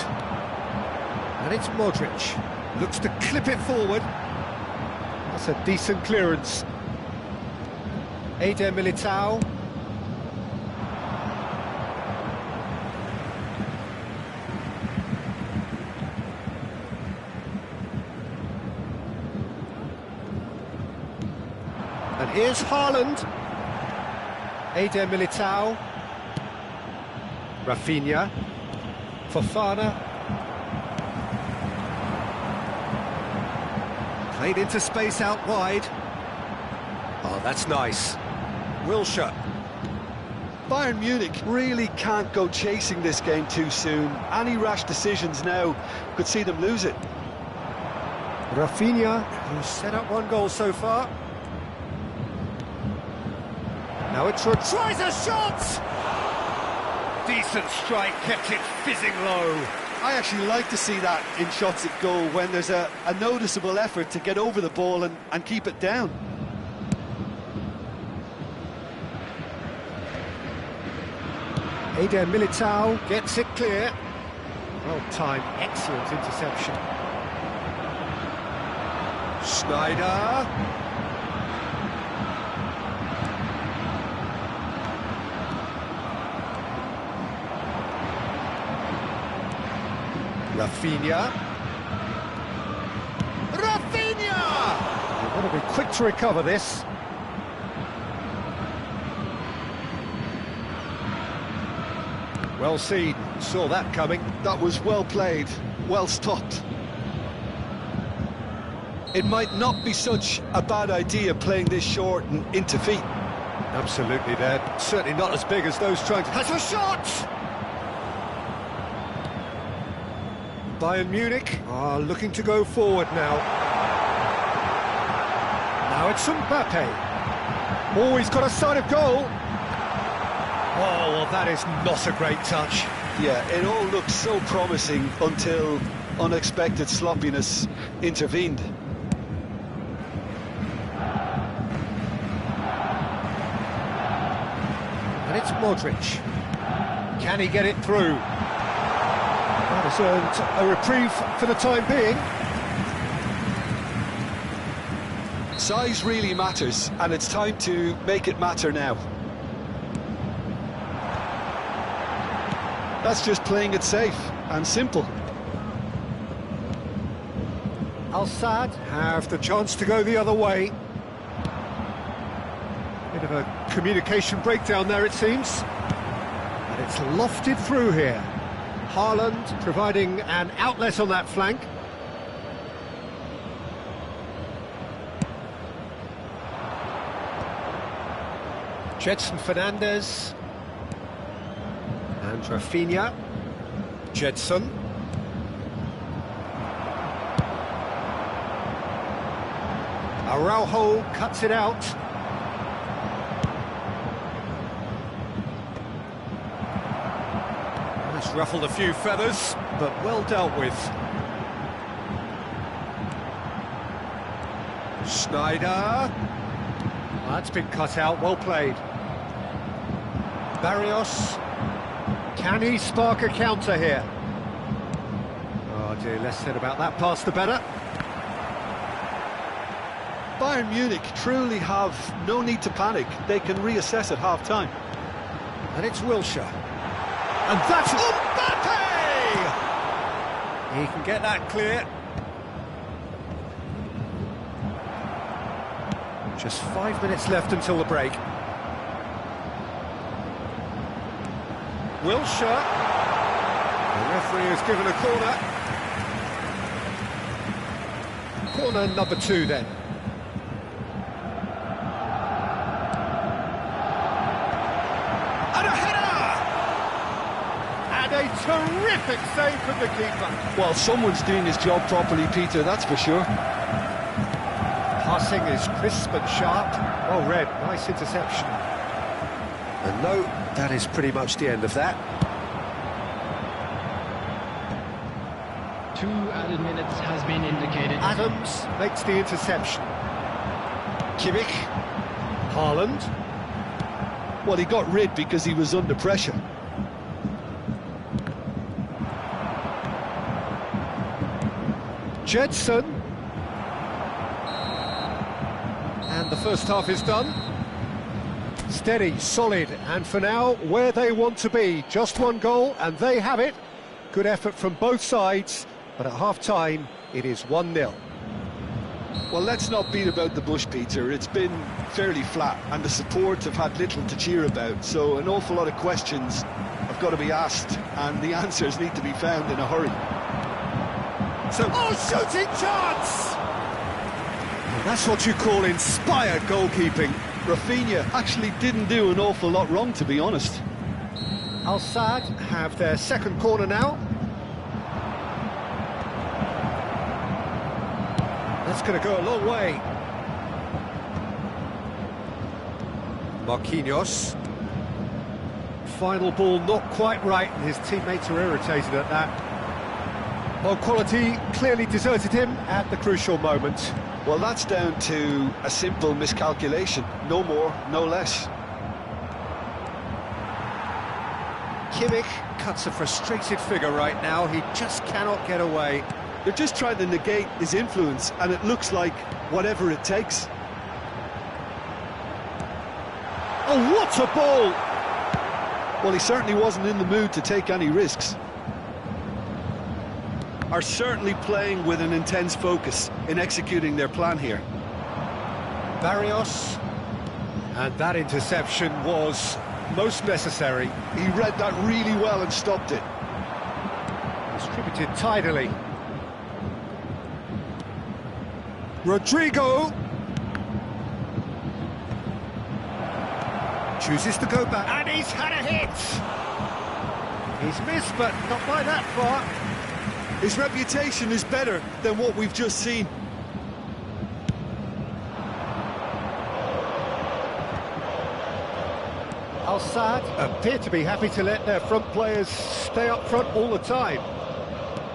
And it's Modric. Looks to clip it forward. That's a decent clearance. Eder Militao. And here's Haaland. Eder Militao. Rafinha. Fofana. Played into space out wide. Oh, that's nice. Wilshere. Bayern Munich really can't go chasing this game too soon. Any rash decisions now could see them lose it. Rafinha, who's set up one goal so far. Now it's tries a shot! Decent strike, kept it fizzing low. I actually like to see that in shots at goal when there's a noticeable effort to get over the ball and keep it down. Eder Militao gets it clear. Well timed, excellent interception. Schneider. Rafinha. Rafinha! You've got to be quick to recover this. Well seen, saw that coming. That was well played, well stopped. It might not be such a bad idea playing this short and into feet. Absolutely, they're certainly not as big as those trying to... Has a shot! Bayern Munich are looking to go forward now. Now it's Mbappe. Oh, he's got a sight of goal. Oh, well, that is not a great touch. Yeah, it all looked so promising until unexpected sloppiness intervened. And it's Modric. Can he get it through? That has earned a reprieve for the time being. Size really matters, and it's time to make it matter now. That's just playing it safe and simple. Al-Sadd have the chance to go the other way. Bit of a communication breakdown there, it seems. And it's lofted through here. Haaland providing an outlet on that flank. Jedson Fernandez. And Rafinha. Jedson. Araujo cuts it out. That's ruffled a few feathers, but well dealt with. Schneider. Well, that's been cut out, well played. Barrios. Can he spark a counter here? Oh dear, less said about that pass the better. Bayern Munich truly have no need to panic. They can reassess at half-time. And it's Wilshere. And that's Mbappe! He can get that clear. Just 5 minutes left until the break. Wilshere. The referee has given a corner. Corner number 2 then. And a header! And a terrific save from the keeper. Well, someone's doing his job properly, Peter, that's for sure. Passing is crisp and sharp. Well read, nice interception. And no, that is pretty much the end of that. 2 added minutes has been indicated. Adams makes the interception. Kimmich. Haaland. Well, he got rid because he was under pressure. Jedson. And the first half is done. Steady, solid, and for now, where they want to be. Just one goal, and they have it. Good effort from both sides, but at half-time, it is 1-0. Well, let's not beat about the bush, Peter. It's been fairly flat, and the support have had little to cheer about, so an awful lot of questions have got to be asked, and the answers need to be found in a hurry. So, shooting chance! And that's what you call inspired goalkeeping. Rafinha actually didn't do an awful lot wrong, to be honest. Al Sadd have their second corner now. That's going to go a long way. Marquinhos. Final ball not quite right, and his teammates are irritated at that. Well, quality clearly deserted him at the crucial moment. Well, that's down to a simple miscalculation. No more, no less. Kimmich cuts a frustrated figure right now. He just cannot get away. They're just trying to negate his influence, and it looks like whatever it takes. Oh, what a ball! Well, he certainly wasn't in the mood to take any risks. Are certainly playing with an intense focus in executing their plan here. Barrios, and that interception was most necessary. He read that really well and stopped it. Distributed tidily. Rodrigo chooses to go back, and he's had a hit. He's missed, but not by that far. His reputation is better than what we've just seen. Al Sadd appear to be happy to let their front players stay up front all the time.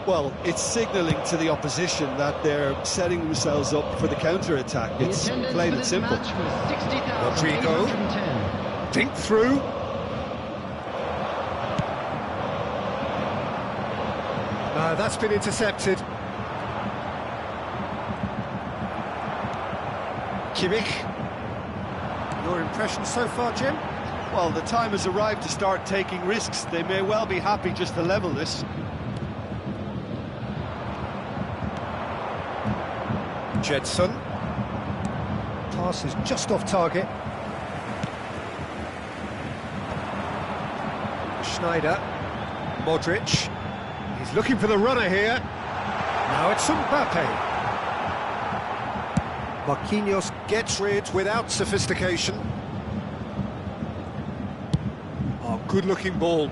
Well, it's signalling to the opposition that they're setting themselves up for the counter-attack. It's plain and simple. Rodrigo, think through. That's been intercepted. Kimmich. Your impression so far, Jim? Well, the time has arrived to start taking risks. They may well be happy just to level this. Jedson. Pass is just off target. Schneider. Modric. He's looking for the runner here. Now it's Mbappe. Marquinhos gets rid without sophistication. Oh, good-looking ball.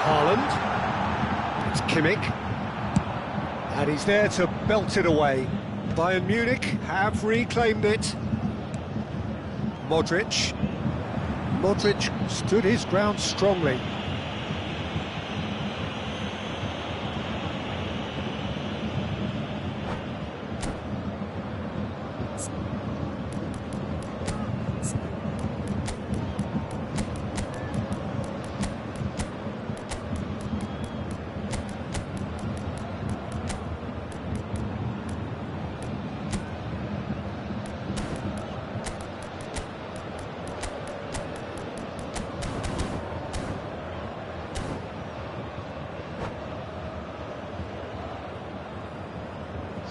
Haaland. It's Kimmich. And he's there to belt it away. Bayern Munich have reclaimed it. Modric. Modric stood his ground strongly.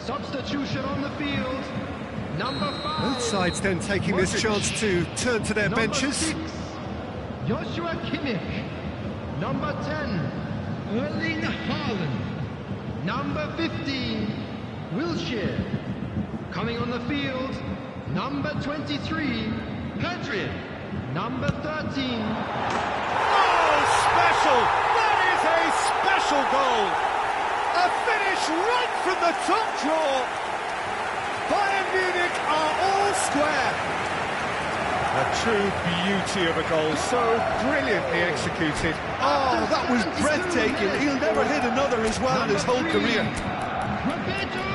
Substitution on the field. Number 5. Both sides then taking this chance to turn to their benches. 6, Joshua Kimmich. Number 10, Erling Haaland. Number 15, Wilshere. Coming on the field, number 23, Pedri. Number 13. Oh, special! That is a special goal! A finish right from the top draw. Bayern Munich are all square. A true beauty of a goal, so brilliantly executed. Oh, that was breathtaking. He'll never hit another as well in his whole career. Roberto